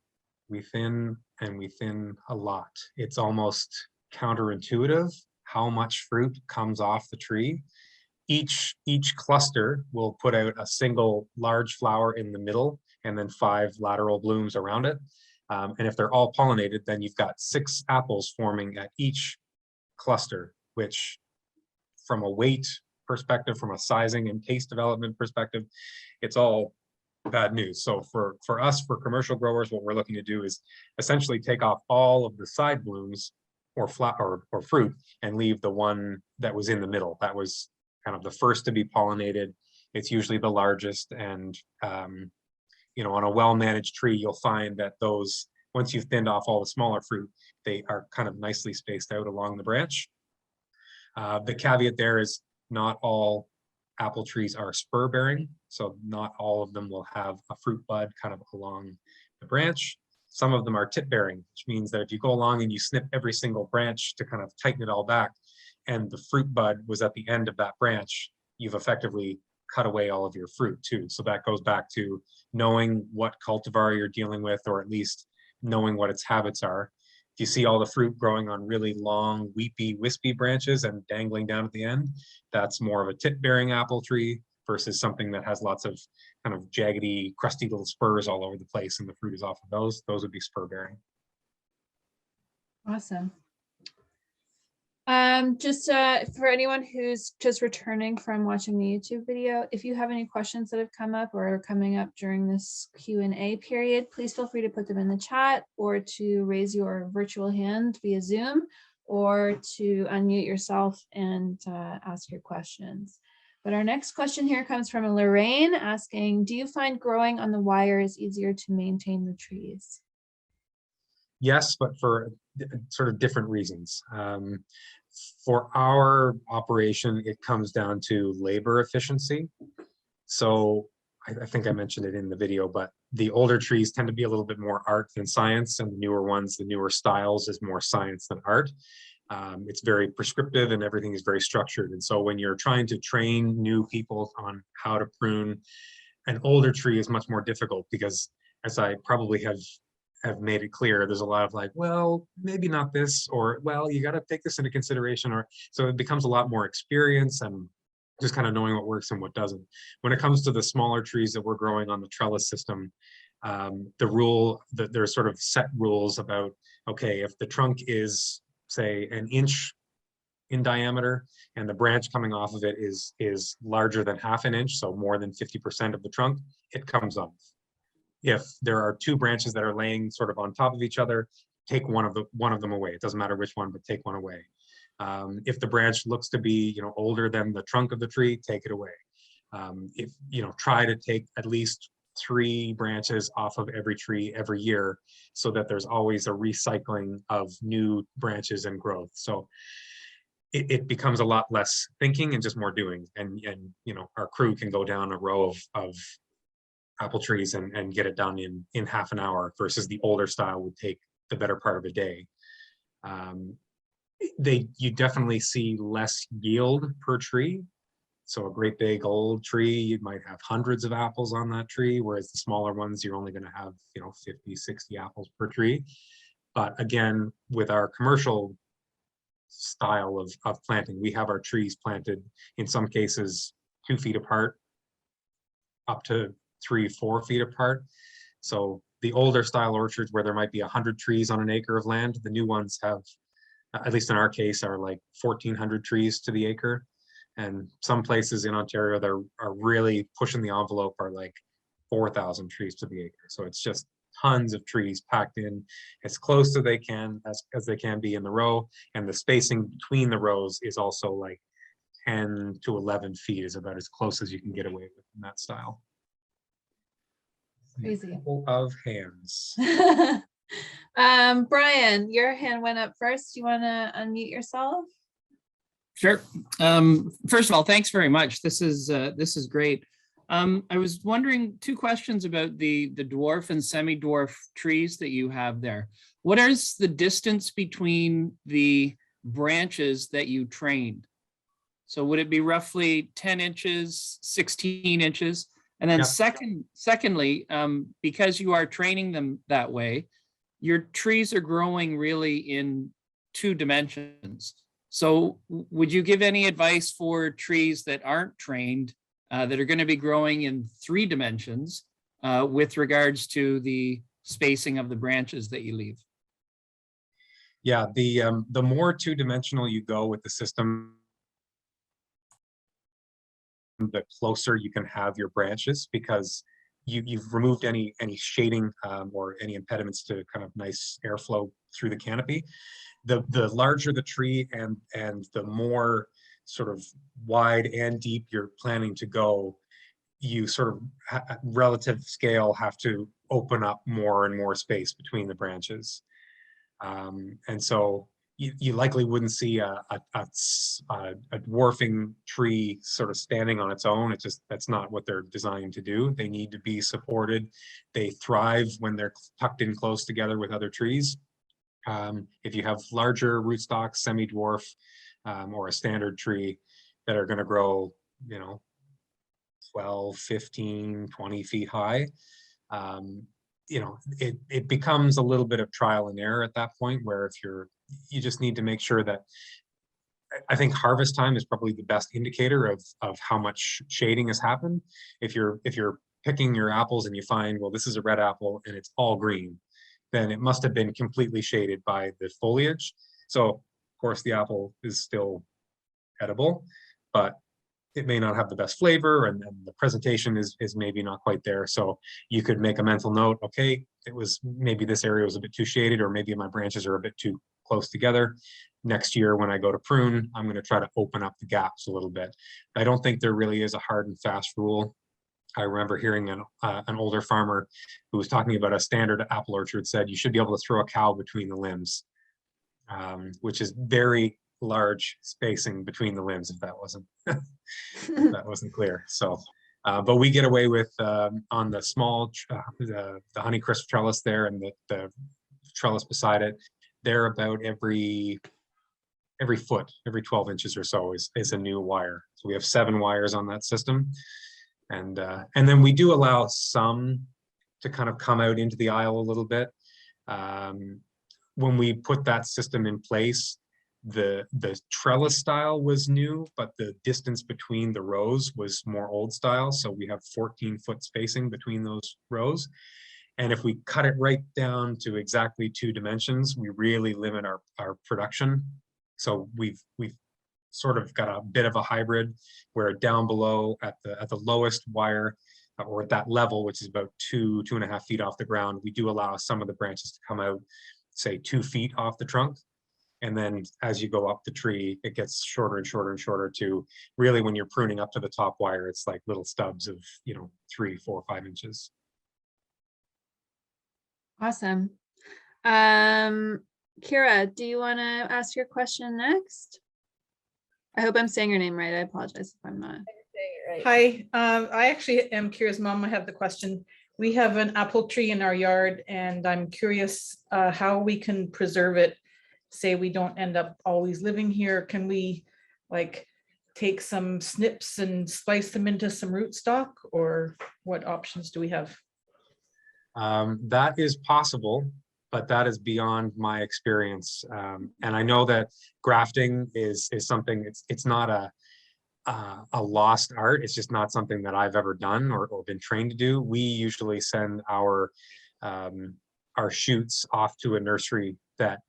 we thin, and we thin a lot. It's almost counterintuitive how much fruit comes off the tree. Each cluster will put out a single large flower in the middle and then 5 lateral blooms around it. And if they're all pollinated, then you've got 6 apples forming at each cluster, which from a weight perspective, from a sizing and taste development perspective, it's all bad news. So for us, for commercial growers, what we're looking to do is essentially take off all of the side blooms or fruit and leave the one that was in the middle. That was kind of the first to be pollinated it's usually the largest. And you know, on a well-managed tree, you'll find that those, once you've thinned off all the smaller fruit, they are kind of nicely spaced out along the branch. The caveat there is not all apple trees are spur bearing, so not all of them will have a fruit bud kind of along the branch. Some of them are tip bearing, which means that if you go along and you snip every single branch to kind of tighten it all back, and the fruit bud was at the end of that branch, you've effectively cut away all of your fruit too. So that goes back to knowing what cultivar you're dealing with, or at least knowing what its habits are. If you see all the fruit growing on really long, weepy, wispy branches and dangling down at the end, that's more of a tip-bearing apple tree versus something that has lots of kind of jaggedy, crusty little spurs all over the place, and the fruit is off of those. Those would be spur-bearing. Awesome. Just for anyone who's just returning from watching the YouTube video, if you have any questions that have come up or are coming up during this Q&A period, please feel free to put them in the chat, or to raise your virtual hand via Zoom, or to unmute yourself and ask your questions. But our next question here comes from Lorraine asking, do you find growing on the wire is easier to maintain the trees? Yes, but for sort of different reasons. For our operation, it comes down to labor efficiency. So I think I mentioned it in the video, but the older trees tend to be a little bit more art than science, and the newer ones, the newer styles, is more science than art. It's very prescriptive and everything is very structured. And so when you're trying to train new people on how to prune, an older tree is much more difficult, because, as I probably have made it clear, there's a lot of like, well, maybe not this, or, well, you got to take this into consideration, or so it becomes a lot more experience and just kind of knowing what works and what doesn't. When it comes to the smaller trees that we're growing on the trellis system, there's sort of set rules about, okay, if the trunk is, say, an inch in diameter and the branch coming off of it is larger than half an inch, so more than 50% of the trunk, it comes off. If there are two branches that are laying sort of on top of each other, take one of them away. It doesn't matter which one, but take one away. If the branch looks to be, older than the trunk of the tree, take it away. Try to take at least 3 branches off of every tree every year, so that there's always a recycling of new branches and growth. So it becomes a lot less thinking and just more doing. And our crew can go down a row of apple trees and get it done in half an hour, versus the older style would take the better part of a day. You definitely see less yield per tree. So a great big old tree, you might have hundreds of apples on that tree, whereas the smaller ones, you're only going to have 50, 60 apples per tree. But again, with our commercial style of planting, we have our trees planted in some cases 2 feet apart, up to 3-4 feet apart. So the older style orchards, where there might be 100 trees on an acre of land, the new ones have, at least in our case, are like 1,400 trees to the acre. And some places in Ontario that are really pushing the envelope are like 4,000 trees to the acre. So it's just tons of trees packed in as close as they can be in the row. And the spacing between the rows is also like 10 to 11 feet, is about as close as you can get away with in that style. Crazy. Of hands. Brian, your hand went up first. You want to unmute yourself? Sure. First of all, thanks very much. This is great. I was wondering 2 questions about the dwarf and semi-dwarf trees that you have there. What is the distance between the branches that you trained? So would it be roughly 10 inches, 16 inches? And then secondly, because you are training them that way, your trees are growing really in 2 dimensions. So would you give any advice for trees that aren't trained, that are going to be growing in 3 dimensions, with regards to the spacing of the branches that you leave? Yeah, the more 2-dimensional you go with the system, the closer you can have your branches, because you've removed any shading or any impediments to kind of nice airflow through the canopy. The larger the tree and the more sort of wide and deep you're planning to go, you sort of relative scale have to open up more and more space between the branches. And so you likely wouldn't see a dwarfing tree sort of standing on its own. It's just, that's not what they're designed to do. They need to be supported. They thrive when they're tucked in close together with other trees. If you have larger rootstocks, semi-dwarf, or a standard tree that are going to grow, 12, 15, 20 feet high, it becomes a little bit of trial and error at that point, where if you just need to make sure that, I think harvest time is probably the best indicator of how much shading has happened. If you're picking your apples and you find, well, this is a red apple and it's all green, then it must have been completely shaded by the foliage. So of course the apple is still edible, but it may not have the best flavor, and the presentation is maybe not quite there. So you could make a mental note, okay, it was maybe this area was a bit too shaded, or maybe my branches are a bit too close together. Next year when I go to prune, I'm going to try to open up the gaps a little bit. I don't think there really is a hard and fast rule. I remember hearing an older farmer who was talking about a standard apple orchard said you should be able to throw a cow between the limbs, which is very large spacing between the limbs, if that wasn't clear. So but we get away with on the small the Honeycrisp trellis there, and the trellis beside it, they're about every foot, every 12 inches or so is a new wire. So we have 7 wires on that system, and then we do allow some to kind of come out into the aisle a little bit. When we put that system in place, the trellis style was new, but the distance between the rows was more old style. So we have 14-foot spacing between those rows. And if we cut it right down to exactly 2 dimensions, we really limit our production. So we've sort of got a bit of a hybrid where down below at the lowest wire, or at that level, which is about 2.5 feet off the ground, we do allow some of the branches to come out, say 2 feet off the trunk. And then as you go up the tree, it gets shorter and shorter and shorter to really, when you're pruning up to the top wire, it's like little stubs of, 3, 4, 5 inches. Awesome. Kira, do you want to ask your question next? I hope I'm saying your name right. I apologize if I'm not. Hi, I actually am Kira's mom. I have the question. We have an apple tree in our yard, and I'm curious how we can preserve it. Say we don't end up always living here. Can we take some snips and splice them into some rootstock, or what options do we have? That is possible, but that is beyond my experience. And I know that grafting is something, it's not a lost art. It's just not something that I've ever done or been trained to do. We usually send our shoots off to a nursery that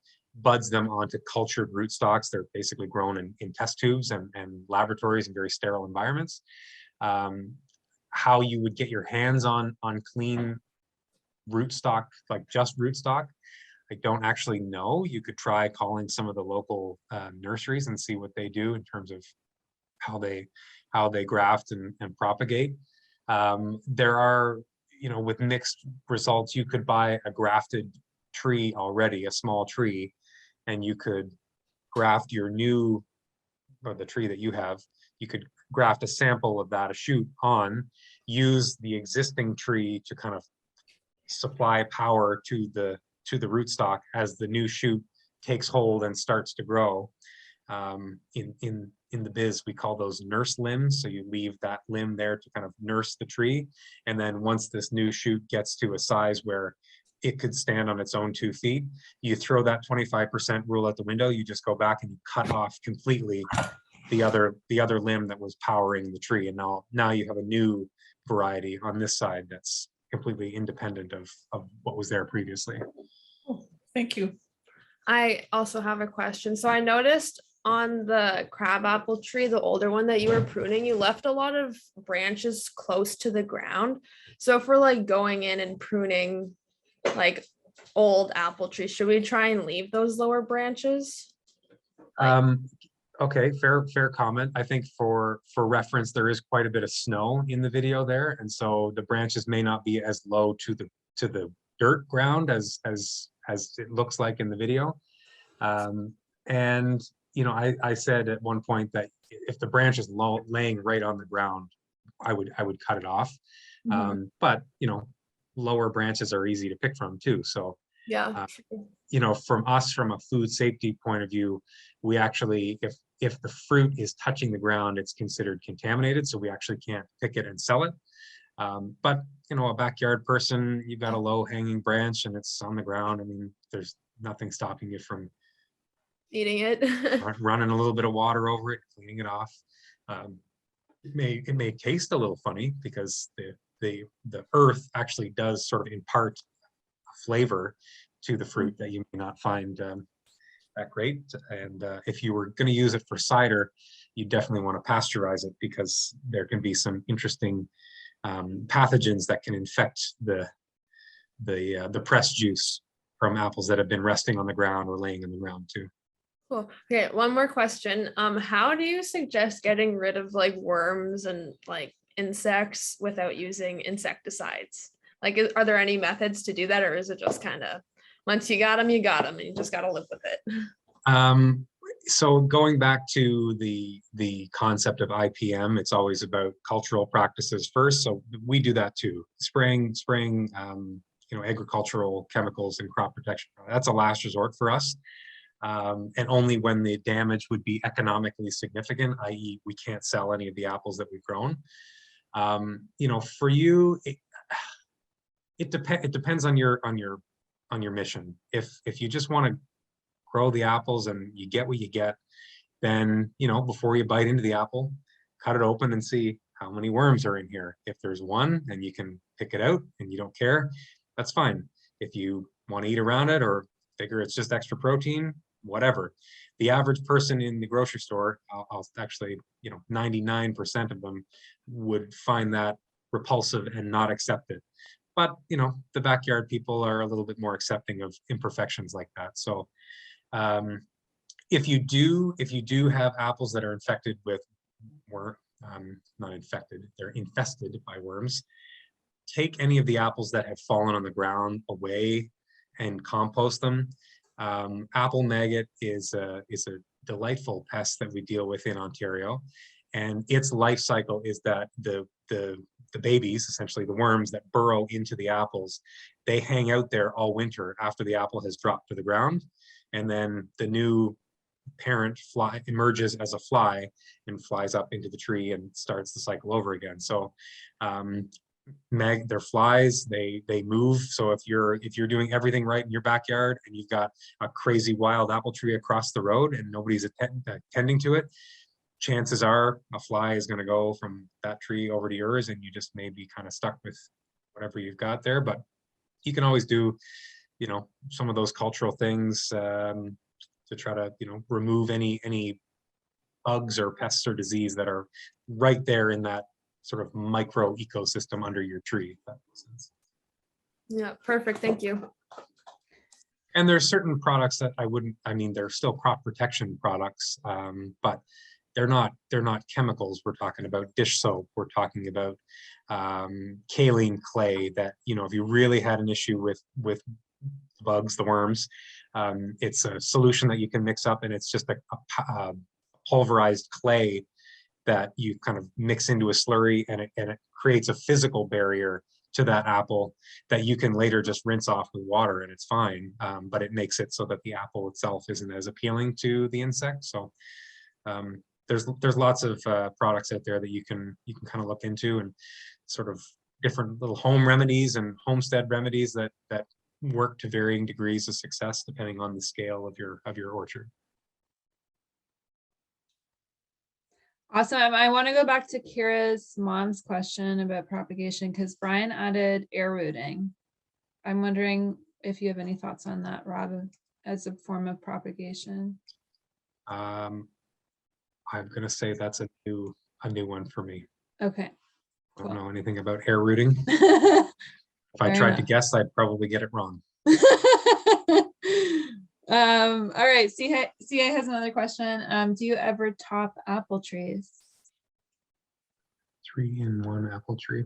buds them onto cultured rootstocks. They're basically grown in test tubes and laboratories in very sterile environments. How you would get your hands on clean rootstock, like just rootstock, I don't actually know. You could try calling some of the local nurseries and see what they do in terms of how they graft and propagate. There are, with mixed results, you could buy a grafted tree already, a small tree, and you could graft your new, or the tree that you have, you could graft a sample of that, a shoot on, use the existing tree to kind of supply power to the rootstock as the new shoot takes hold and starts to grow. In the biz, we call those nurse limbs. So you leave that limb there to kind of nurse the tree. And then once this new shoot gets to a size where it could stand on its own 2 feet, you throw that 25% rule out the window. You just go back and you cut off completely the other limb that was powering the tree. And now you have a new variety on this side that's completely independent of what was there previously. Oh, thank you. I also have a question. So I noticed on the crabapple tree, the older one that you were pruning, you left a lot of branches close to the ground. So if we're going in and pruning old apple trees, should we try and leave those lower branches? Okay, fair comment. I think for reference, there is quite a bit of snow in the video there, and so the branches may not be as low to the dirt ground as it looks like in the video. And you know, I said at one point that if the branch is laying right on the ground, I would cut it off. But you know, lower branches are easy to pick from too. So Yeah. you know, from a food safety point of view, we actually, if the fruit is touching the ground, it's considered contaminated, so we actually can't pick it and sell it. But you know, a backyard person, you've got a low hanging branch and it's on the ground. I mean, there's nothing stopping you from Eating it. running a little bit of water over it, cleaning it off. It may taste a little funny because the earth actually does sort of impart a flavor to the fruit that you may not find that great. And if you were going to use it for cider, you definitely want to pasteurize it because there can be some interesting pathogens that can infect the pressed juice from apples that have been resting on the ground or laying in the ground too. Cool. Okay, one more question. How do you suggest getting rid of like worms and like insects without using insecticides? Like, are there any methods to do that, or is it just kind of once you got them, and you just got to live with it? So going back to the concept of IPM, it's always about cultural practices first. So we do that too. Spraying you know, agricultural chemicals and crop protection. That's a last resort for us. And only when the damage would be economically significant, i.e. we can't sell any of the apples that we've grown. You know, for you, it depends on your mission. If you just want to grow the apples and you get what you get, then, you know, before you bite into the apple, cut it open and see how many worms are in here. If there's one and you can pick it out and you don't care, that's fine. If you want to eat around it or figure it's just extra protein, whatever. The average person in the grocery store, I'll actually, you know, 99% of them would find that repulsive and not accept it. But, you know, the backyard people are a little bit more accepting of imperfections like that. So if you do have apples that are infected with not infected, they're infested by worms, take any of the apples that have fallen on the ground away and compost them. Apple maggot is a delightful pest that we deal with in Ontario, and its life cycle is that the babies, essentially the worms that burrow into the apples, they hang out there all winter after the apple has dropped to the ground, and then the new parent fly emerges as a fly and flies up into the tree and starts the cycle over again. So they're flies, they move. So if you're doing everything right in your backyard and you've got a crazy wild apple tree across the road and nobody's attending to it, chances are a fly is going to go from that tree over to yours, and you just may be kind of stuck with whatever you've got there. But you can always do, you know, some of those cultural things to try to, you know, remove any bugs or pests or disease that are right there in that sort of micro ecosystem under your tree, if that makes sense. Yeah, perfect. Thank you. And there's certain products that they're still crop protection products, but they're not chemicals. We're talking about dish soap. We're talking about kaolin clay that, you know, if you really had an issue with bugs, the worms, it's a solution that you can mix up, and it's just a pulverized clay that you kind of mix into a slurry, and it creates a physical barrier to that apple that you can later just rinse off with water and it's fine. But it makes it so that the apple itself isn't as appealing to the insect. So there's lots of products out there that you can kind of look into, and sort of different little home remedies and homestead remedies that work to varying degrees of success depending on the scale of your orchard. Awesome. I want to go back to Kira's mom's question about propagation because Brian added air rooting. I'm wondering if you have any thoughts on that, Rob, as a form of propagation. I'm going to say that's a new one for me. Okay. I don't know anything about air rooting. If I tried to guess, I'd probably get it wrong. All right, CA has another question. Do you ever top apple trees? 3-in-1 apple tree.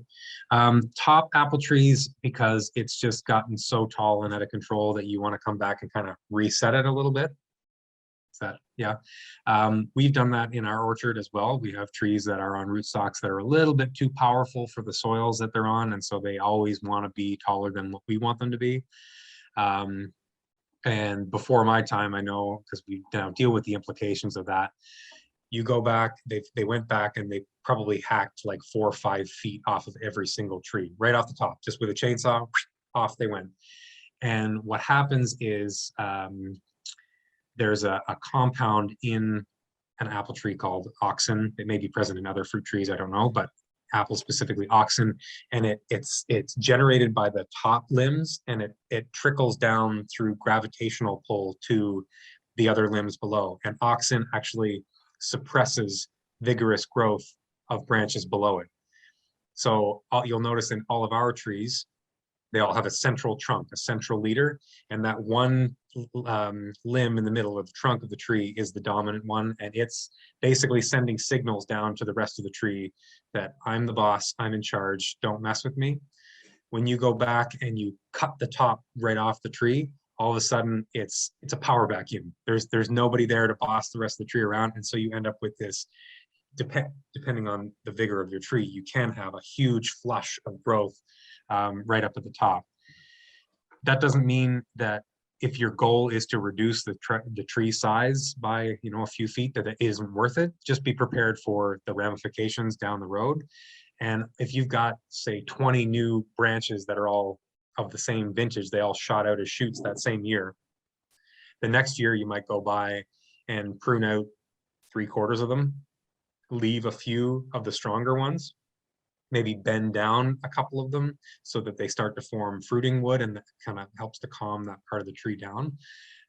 Top apple trees because it's just gotten so tall and out of control that you want to come back and kind of reset it a little bit. Is that, yeah. We've done that in our orchard as well. We have trees that are on rootstocks that are a little bit too powerful for the soils that they're on, and so they always want to be taller than what we want them to be. And before my time, I know, because we now deal with the implications of that. You go back, they went back and they probably hacked like 4 or 5 feet off of every single tree, right off the top, just with a chainsaw, off they went. And what happens is there's a compound in an apple tree called auxin. It may be present in other fruit trees, I don't know, but apple specifically auxin, and it's generated by the top limbs, and it trickles down through gravitational pull to the other limbs below. And auxin actually suppresses vigorous growth of branches below it. So you'll notice in all of our trees, they all have a central trunk, a central leader, and that one limb in the middle of the trunk of the tree is the dominant one, and it's basically sending signals down to the rest of the tree that I'm the boss, I'm in charge, don't mess with me. When you go back and you cut the top right off the tree, all of a sudden it's a power vacuum. There's nobody there to boss the rest of the tree around, and so you end up with this, depending on the vigor of your tree, you can have a huge flush of growth right up at the top. That doesn't mean that if your goal is to reduce the tree size by a few feet, that it isn't worth it. Just be prepared for the ramifications down the road. And if you've got, say, 20 new branches that are all of the same vintage, they all shot out as shoots that same year, the next year you might go by and prune out 3/4 of them, leave a few of the stronger ones, maybe bend down a couple of them so that they start to form fruiting wood, and that kind of helps to calm that part of the tree down.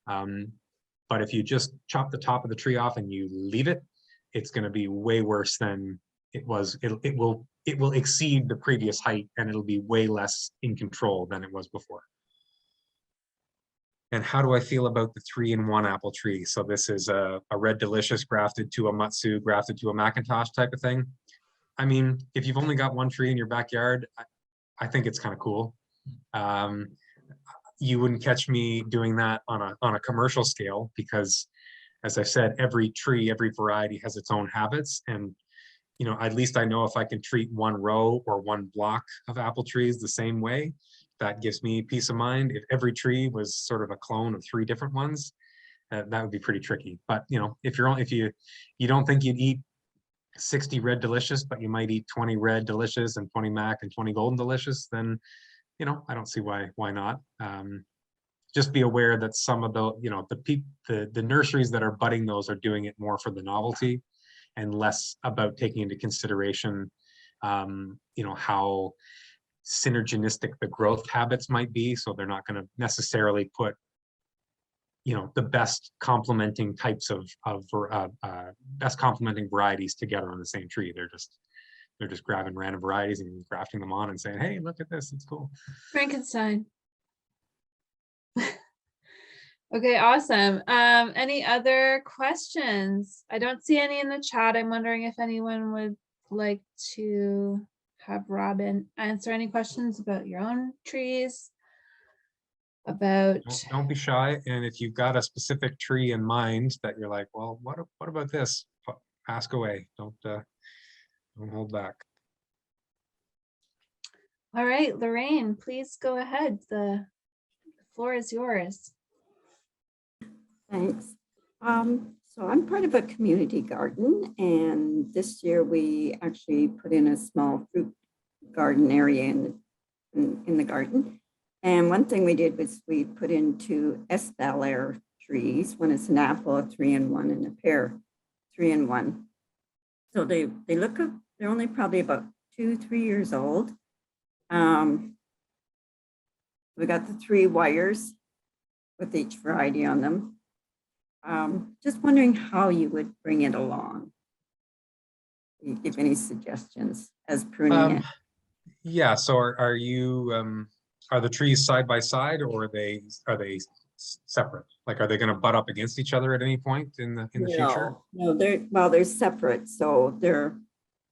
But if you just chop the top of the tree off and you leave it, it's going to be way worse than it was. It will exceed the previous height, and it'll be way less in control than it was before. And how do I feel about the 3-in-1 apple tree? So this is a Red Delicious grafted to a Mutsu, grafted to a Macintosh type of thing. I mean, if you've only got one tree in your backyard, I think it's kind of cool. You wouldn't catch me doing that on a commercial scale because, as I said, every tree, every variety has its own habits. And, at least I know if I can treat one row or one block of apple trees the same way, that gives me peace of mind. If every tree was sort of a clone of 3 different ones, that would be pretty tricky. But, if you don't think you'd eat 60 Red Delicious, but you might eat 20 Red Delicious and 20 Mac and 20 Golden Delicious, then, I don't see why not. Just be aware that some of the nurseries that are budding those are doing it more for the novelty and less about taking into consideration, how synergistic the growth habits might be. So they're not going to necessarily put the best complementing types of best complementing varieties together on the same tree. They're just grabbing random varieties and grafting them on and saying, hey, look at this, it's cool. Frankenstein. Okay, awesome. Any other questions? I don't see any in the chat. I'm wondering if anyone would like to have Robin answer any questions about your own trees. Don't be shy, and if you've got a specific tree in mind that you're like, well, what about this, ask away. Don't hold back. All right, Lorraine, please go ahead. The floor is yours. Thanks. So I'm part of a community garden, and this year we actually put in a small fruit garden area in the garden. And one thing we did was we put in 2 Bel-Air trees. One is an apple, a 3-in-1, and a pear, 3-in-1. So they look up, they're only probably about 2-3 years old. We got the 3 wires with each variety on them. Just wondering how you would bring it along. Do you give any suggestions as pruning it? Yeah, so are you are the trees side by side, or are they separate? Like, are they going to butt up against each other at any point in the future? No, they're separate. So they're,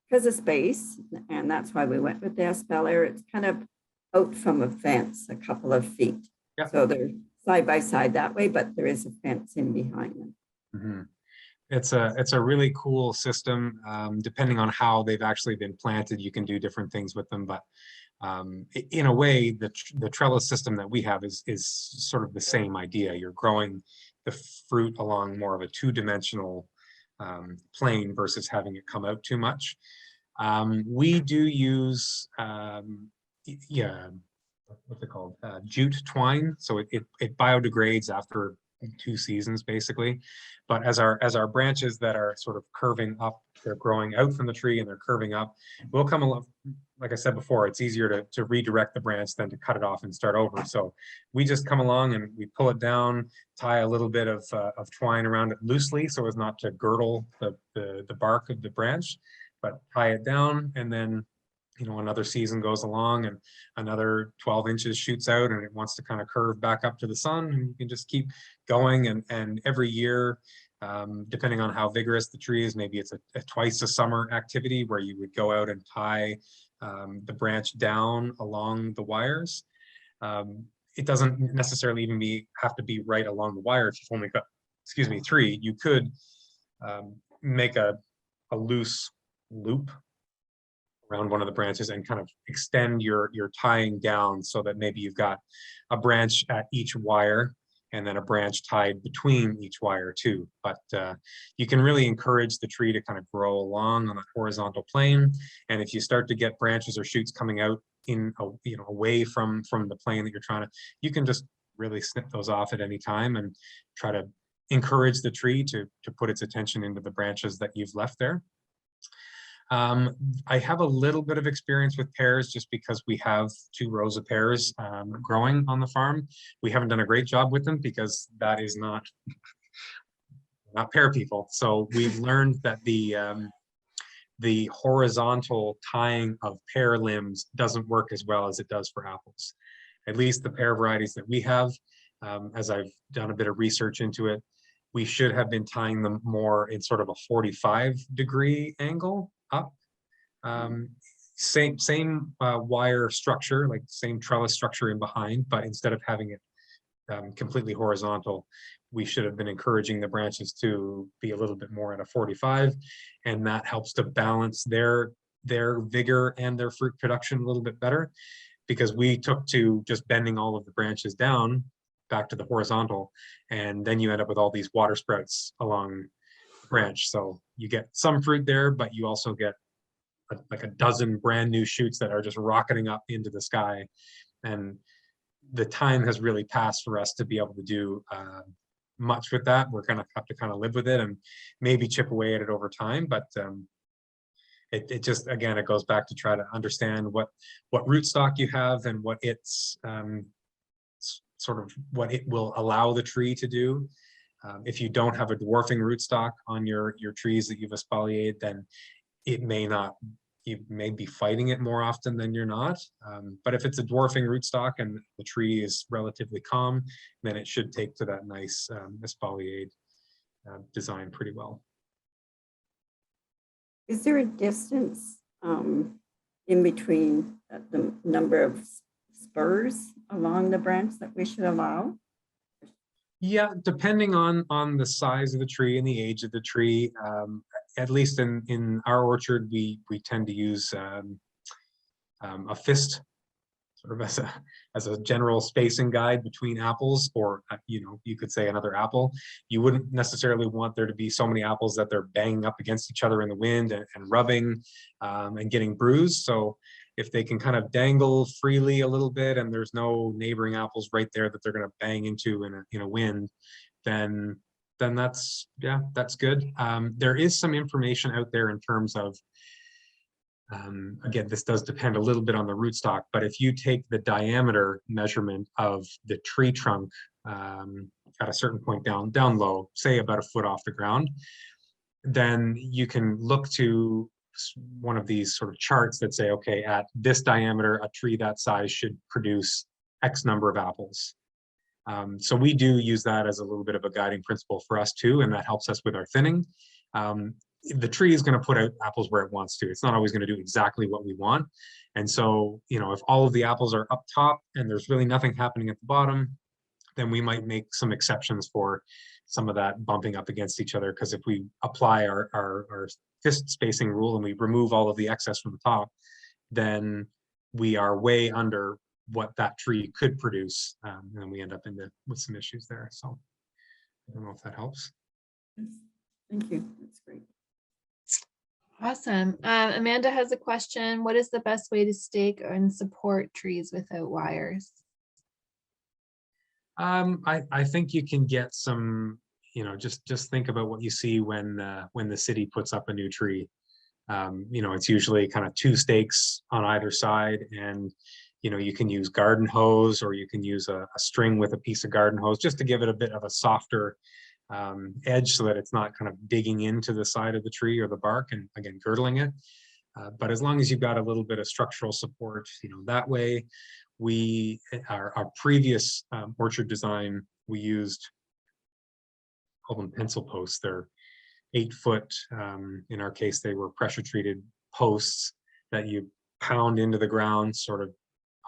because of space, and that's why we went with the Espalier. It's kind of out from a fence, a couple of feet. Yeah. So they're side by side that way, but there is a fence in behind them. Mm-hmm. It's a really cool system. Depending on how they've actually been planted, you can do different things with them. But in a way, the trellis system that we have is sort of the same idea. You're growing the fruit along more of a two-dimensional plane versus having it come out too much. We do use what's it called? Jute twine. So it biodegrades after 2 seasons basically. But as our branches that are sort of curving up, they're growing out from the tree and they're curving up, we'll come along. Like I said before, it's easier to redirect the branch than to cut it off and start over. So we just come along and we pull it down, tie a little bit of twine around it loosely so as not to girdle the bark of the branch, but tie it down, and then another season goes along and another 12 inches shoots out and it wants to kind of curve back up to the sun, and you can just keep going. And every year, depending on how vigorous the tree is, maybe it's a twice a summer activity where you would go out and tie the branch down along the wires. It doesn't necessarily even have to be right along the wire. If you've only got, 3, you could make a loose loop around one of the branches and kind of extend your tying down so that maybe you've got a branch at each wire and then a branch tied between each wire too. But you can really encourage the tree to kind of grow along on that horizontal plane. And if you start to get branches or shoots coming out away from the plane that you're trying to, you can just really snip those off at any time and try to encourage the tree to put its attention into the branches that you've left there. I have a little bit of experience with pears just because we have 2 rows of pears growing on the farm. We haven't done a great job with them because that is not pear people. So we've learned that the horizontal tying of pear limbs doesn't work as well as it does for apples. At least the pear varieties that we have, as I've done a bit of research into it, we should have been tying them more in sort of a 45-degree angle up. Same wire structure, like same trellis structure in behind, but instead of having it completely horizontal, we should have been encouraging the branches to be a little bit more at a 45, and that helps to balance their vigor and their fruit production a little bit better, because we took to just bending all of the branches down back to the horizontal, and then you end up with all these water sprouts along the branch. So you get some fruit there, but you also get like a dozen brand new shoots that are just rocketing up into the sky. And the time has really passed for us to be able to do much with that. We're gonna have to kind of live with it and maybe chip away at it over time. But it just, again, it goes back to try to understand what rootstock you have and what it's sort of what it will allow the tree to do. If you don't have a dwarfing rootstock on your trees that you've espaliered, then it may not, you may be fighting it more often than you're not. But if it's a dwarfing rootstock and the tree is relatively calm, then it should take to that nice espaliered design pretty well. Is there a distance in between the number of spurs along the branch that we should allow? Yeah, depending on the size of the tree and the age of the tree. At least in our orchard, we tend to use a fist, sort of as a general spacing guide between apples, or you could say another apple. You wouldn't necessarily want there to be so many apples that they're banging up against each other in the wind and rubbing and getting bruised. So if they can kind of dangle freely a little bit and there's no neighboring apples right there that they're going to bang into in a wind, then that's good. There is some information out there in terms of, again, this does depend a little bit on the rootstock, but if you take the diameter measurement of the tree trunk at a certain point down low, say about a foot off the ground, then you can look to one of these sort of charts that say, okay, at this diameter, a tree that size should produce X number of apples. So we do use that as a little bit of a guiding principle for us too, and that helps us with our thinning. The tree is going to put out apples where it wants to. It's not always going to do exactly what we want. And so, you know, if all of the apples are up top and there's really nothing happening at the bottom, then we might make some exceptions for some of that bumping up against each other. Because if we apply our fist spacing rule and we remove all of the excess from the top, then we are way under what that tree could produce. And we end up with some issues there. So I don't know if that helps. Thank you. That's great. Awesome. Amanda has a question. What is the best way to stake and support trees without wires? I think you can get some, you know, just think about what you see when the city puts up a new tree. You know, it's usually kind of 2 stakes on either side, and you know, you can use garden hose, or you can use a string with a piece of garden hose just to give it a bit of a softer edge, so that it's not kind of digging into the side of the tree or the bark and again girdling it. But as long as you've got a little bit of structural support, you know, that way. Our previous orchard design, we used, call them pencil posts. They're 8 foot. In our case, they were pressure treated posts that you pound into the ground sort of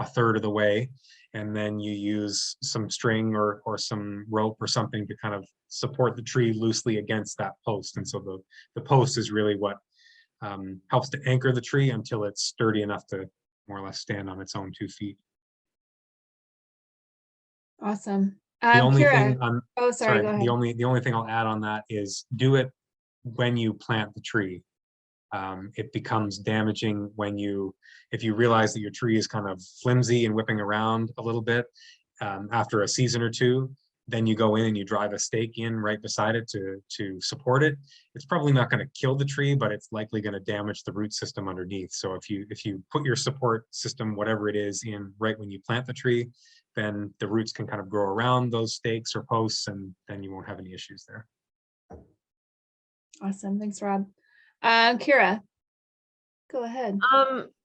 a third of the way, and then you use some string or some rope or something to kind of support the tree loosely against that post. And so the post is really what helps to anchor the tree until it's sturdy enough to more or less stand on its own 2 feet. Awesome. The only Kira. thing Oh, sorry, go ahead. the only thing I'll add on that is do it when you plant the tree. It becomes damaging if you realize that your tree is kind of flimsy and whipping around a little bit after a season or 2. Then you go in and you drive a stake in right beside it to support it. It's probably not going to kill the tree, but it's likely going to damage the root system underneath. So if you put your support system, whatever it is, in right when you plant the tree, then the roots can kind of grow around those stakes or posts, and then you won't have any issues there. Awesome. Thanks, Rob. Kira, go ahead.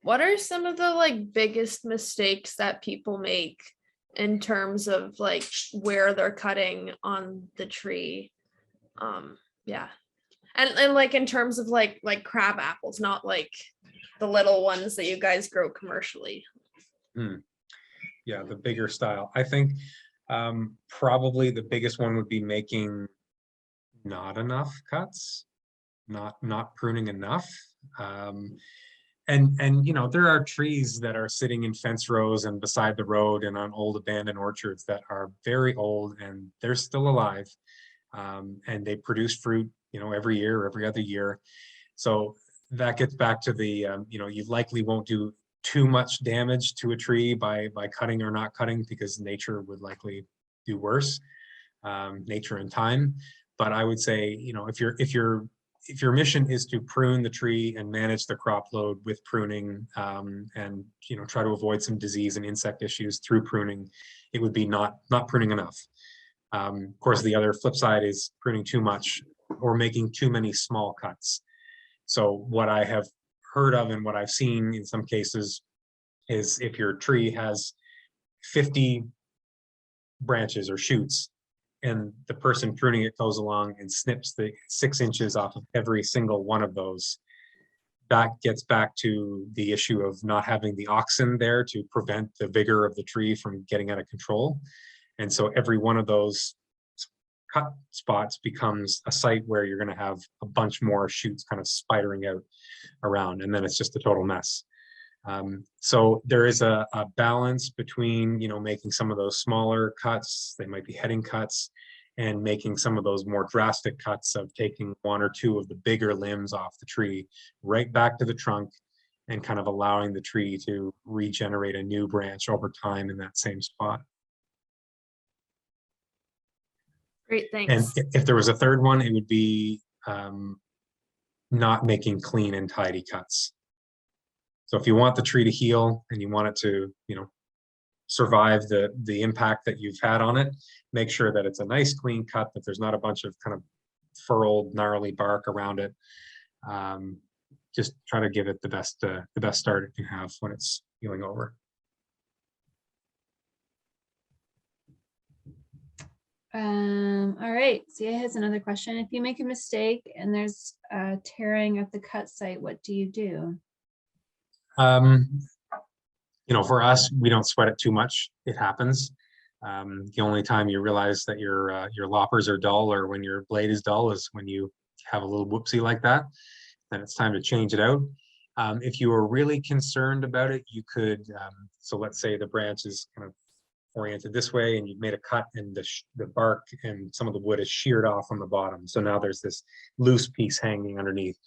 What are some of the like biggest mistakes that people make in terms of like where they're cutting on the tree? Yeah. And like in terms of like crab apples, not like the little ones that you guys grow commercially. Yeah, the bigger style. I think probably the biggest one would be making not enough cuts, not pruning enough. And you know, there are trees that are sitting in fence rows and beside the road and on old abandoned orchards that are very old and they're still alive, and they produce fruit, you know, every year or every other year. So that gets back to the you know, you likely won't do too much damage to a tree by cutting or not cutting, because nature would likely do worse, nature and time. But I would say, you know, if your mission is to prune the tree and manage the crop load with pruning, and you know, try to avoid some disease and insect issues through pruning, it would be not pruning enough. Of course, the other flip side is pruning too much or making too many small cuts. So what I have heard of and what I've seen in some cases is if your tree has 50 branches or shoots, and the person pruning it goes along and snips the 6 inches off of every single one of those, that gets back to the issue of not having the oxen there to prevent the vigor of the tree from getting out of control. And so every one of those cut spots becomes a site where you're going to have a bunch more shoots kind of spidering out around, and then it's just a total mess. So there is a balance between, you know, making some of those smaller cuts, they might be heading cuts, and making some of those more drastic cuts of taking 1 or 2 of the bigger limbs off the tree right back to the trunk and kind of allowing the tree to regenerate a new branch over time in that same spot. Great, thanks. And if there was a third one, it would be not making clean and tidy cuts. So if you want the tree to heal and you want it to, you know, survive the impact that you've had on it, make sure that it's a nice clean cut, that there's not a bunch of kind of furrowed, gnarly bark around it. Just try to give it the best start it can have when it's healing over. All right, Sia has another question. If you make a mistake and there's tearing at the cut site, what do you do? You know, for us, we don't sweat it too much. It happens. The only time you realize that your loppers are dull or when your blade is dull is when you have a little whoopsie like that. Then it's time to change it out. If you were really concerned about it, you could, so let's say the branch is kind of oriented this way and you've made a cut and the bark and some of the wood is sheared off on the bottom. So now there's this loose piece hanging underneath.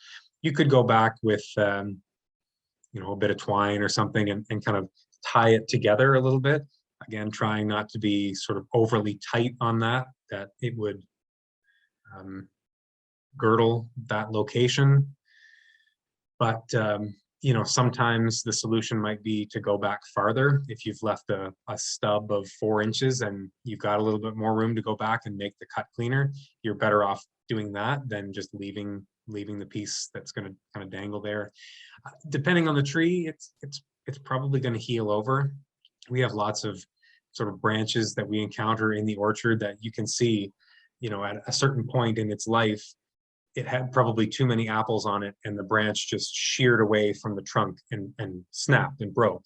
You could go back with, you know, a bit of twine or something and kind of tie it together a little bit. Again, trying not to be sort of overly tight on that it would girdle that location. But, you know, sometimes the solution might be to go back farther. If you've left a stub of 4 inches and you've got a little bit more room to go back and make the cut cleaner, you're better off doing that than just leaving the piece that's going to kind of dangle there. Depending on the tree, it's probably going to heal over. We have lots of sort of branches that we encounter in the orchard that you can see, you know, at a certain point in its life, it had probably too many apples on it and the branch just sheared away from the trunk and snapped and broke.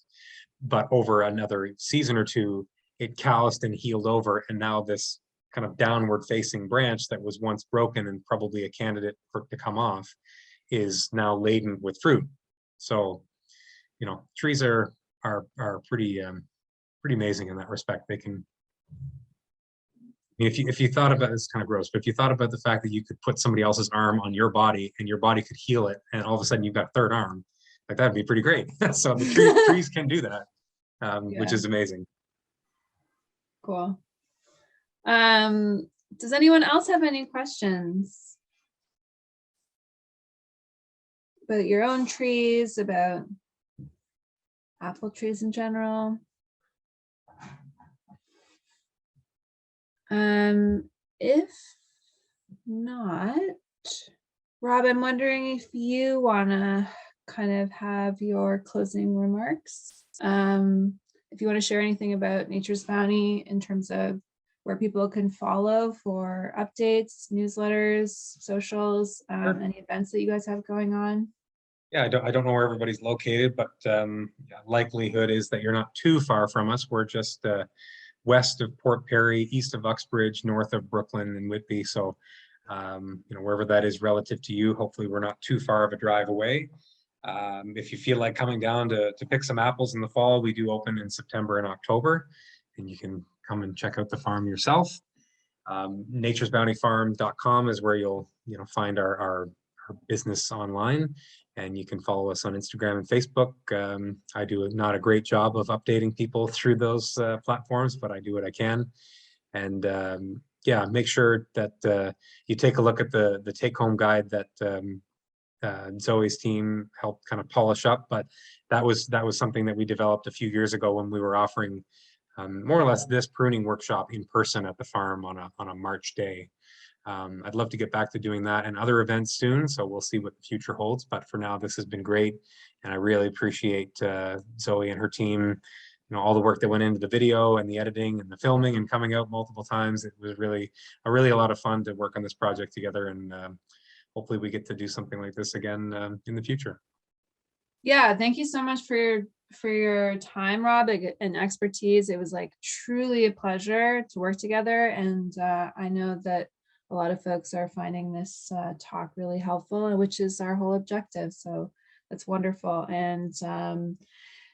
But over another season or two, it calloused and healed over. And now this kind of downward facing branch that was once broken and probably a candidate for it to come off is now laden with fruit. So, you know, trees are pretty amazing in that respect. They can, if you thought about, it's kind of gross, but if you thought about the fact that you could put somebody else's arm on your body and your body could heal it, and all of a sudden you've got a third arm, like that'd be pretty great. So the trees can do that, which is amazing. Cool. Does anyone else have any questions about your own trees, about apple trees in general? If not, Rob, I'm wondering if you wanna kind of have your closing remarks. If you want to share anything about Nature's Bounty in terms of where people can follow for updates, newsletters, socials, any events that you guys have going on. Yeah, I don't know where everybody's located, but yeah, likelihood is that you're not too far from us. We're just west of Port Perry, east of Uxbridge, north of Brooklyn and Whitby. So, you know, wherever that is relative to you, hopefully we're not too far of a drive away. If you feel like coming down to pick some apples in the fall, we do open in September and October, and you can come and check out the farm yourself. naturesbountyfarm.com is where you'll find our business online, and you can follow us on Instagram and Facebook. I do not a great job of updating people through those platforms, but I do what I can. And yeah, make sure that you take a look at the take-home guide that Zoe's team helped kind of polish up, but that was something that we developed a few years ago when we were offering more or less this pruning workshop in person at the farm on a March day. I'd love to get back to doing that and other events soon, so we'll see what the future holds. But for now, this has been great, and I really appreciate Zoe and her team. You know, all the work that went into the video and the editing and the filming and coming out multiple times. It was really a lot of fun to work on this project together, and hopefully we get to do something like this again in the future. Yeah, thank you so much for your time, Rob, and expertise. It was like truly a pleasure to work together, and I know that a lot of folks are finding this talk really helpful, which is our whole objective. So that's wonderful. And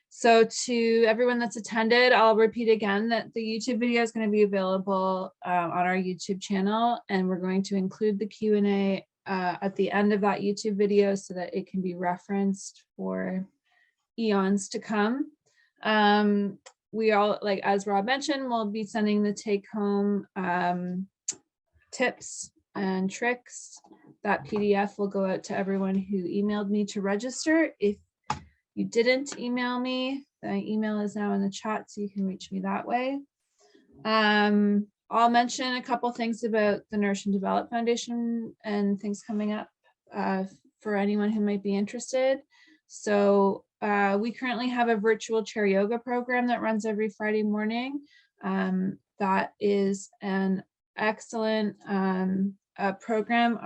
so to everyone that's attended, I'll repeat again that the YouTube video is going to be available on our YouTube channel, and we're going to include the Q&A at the end of that YouTube video so that it can be referenced for eons to come. We all, like as Rob mentioned, we'll be sending the take-home tips and tricks. That PDF will go out to everyone who emailed me to register. If you didn't email me, the email is now in the chat, so you can reach me that way. I'll mention a couple things about the Nourish and Develop Foundation and things coming up for anyone who might be interested. So we currently have a virtual chair yoga program that runs every Friday morning. That is an excellent program.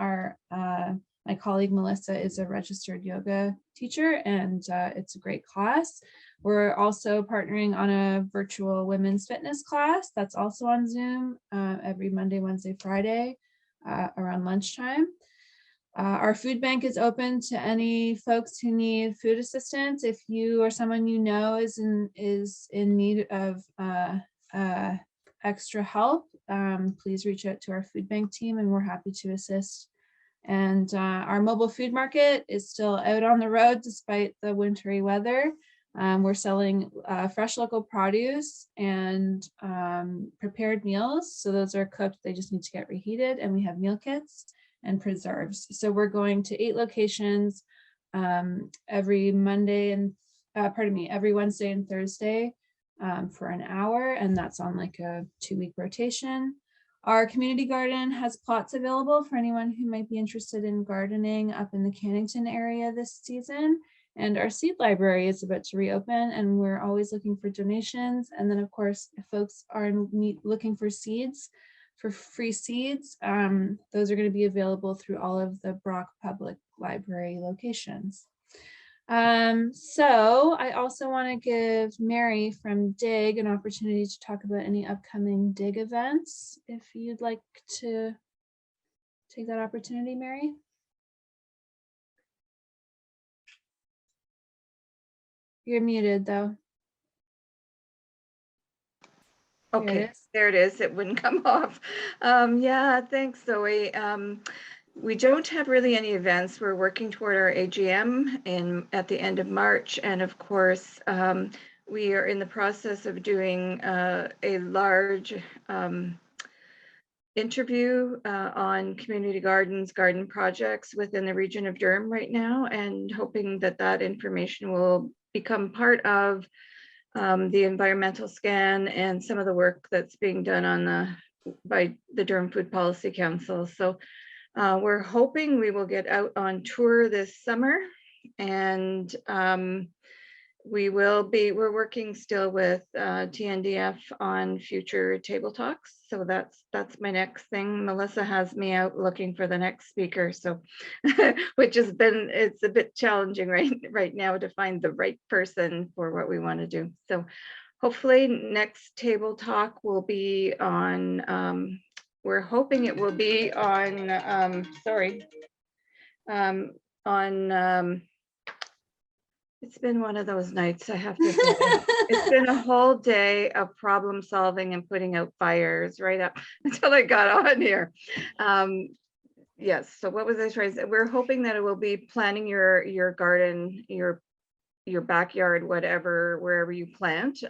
My colleague Melissa is a registered yoga teacher, and it's a great class. We're also partnering on a virtual women's fitness class that's also on Zoom every Monday, Wednesday, Friday around lunchtime. Our food bank is open to any folks who need food assistance. If you or someone you know is in need of extra help, please reach out to our food bank team, and we're happy to assist. And our mobile food market is still out on the road despite the wintry weather. We're selling fresh local produce and prepared meals. So those are cooked, they just need to get reheated, and we have meal kits and preserves. So we're going to 8 locations every Wednesday and Thursday for an hour, and that's on like a 2-week rotation. Our community garden has plots available for anyone who might be interested in gardening up in the Cannington area this season. And our seed library is about to reopen, and we're always looking for donations. And then of course, if folks are looking for seeds, for free seeds, those are going to be available through all of the Brock Public Library locations. So I also want to give Mary from DIG an opportunity to talk about any upcoming DIG events. If you'd like to take that opportunity, Mary. You're muted though. Okay, there it is. It wouldn't come off. Yeah, thanks, Zoe. We don't have really any events. We're working toward our AGM at the end of March. And of course, we are in the process of doing a large interview on community gardens, garden projects within the region of Durham right now, and hoping that that information will become part of the environmental scan and some of the work that's being done by the Durham Food Policy Council. So we're hoping we will get out on tour this summer, and we're working still with TNDF on future table talks. So that's my next thing. Melissa has me out looking for the next speaker. So which it's a bit challenging right now to find the right person for what we want to do. So hopefully next table talk will be on, we're hoping it will be on, it's been one of those nights, I have to say. It's been a whole day of problem solving and putting out fires right up until I got on here. Yes, so what was I trying to say? We're hoping that it will be planning your garden, your backyard, whatever, wherever you plant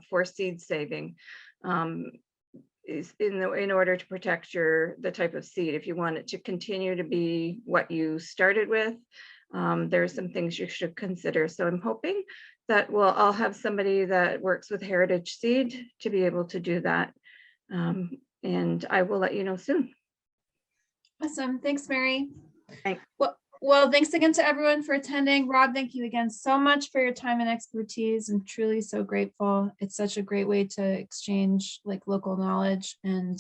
for seed saving. Is in order to protect the type of seed. If you want it to continue to be what you started with, there's some things you should consider. So I'm hoping that I'll have somebody that works with heritage seed to be able to do that. And I will let you know soon. Awesome. Thanks, Mary. Thanks. Well, thanks again to everyone for attending. Rob, thank you again so much for your time and expertise. I'm truly so grateful. It's such a great way to exchange like local knowledge. And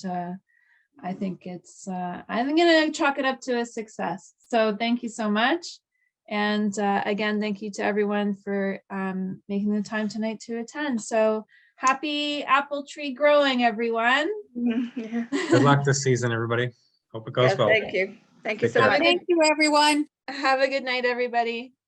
I think I'm going to chalk it up to a success. So thank you so much. And again, thank you to everyone for making the time tonight to attend. So happy apple tree growing, everyone. Yeah. Good luck this season, everybody. Hope it goes well. Thank you. Thank you Take so care. much. Thank you, everyone. Have a good night, everybody.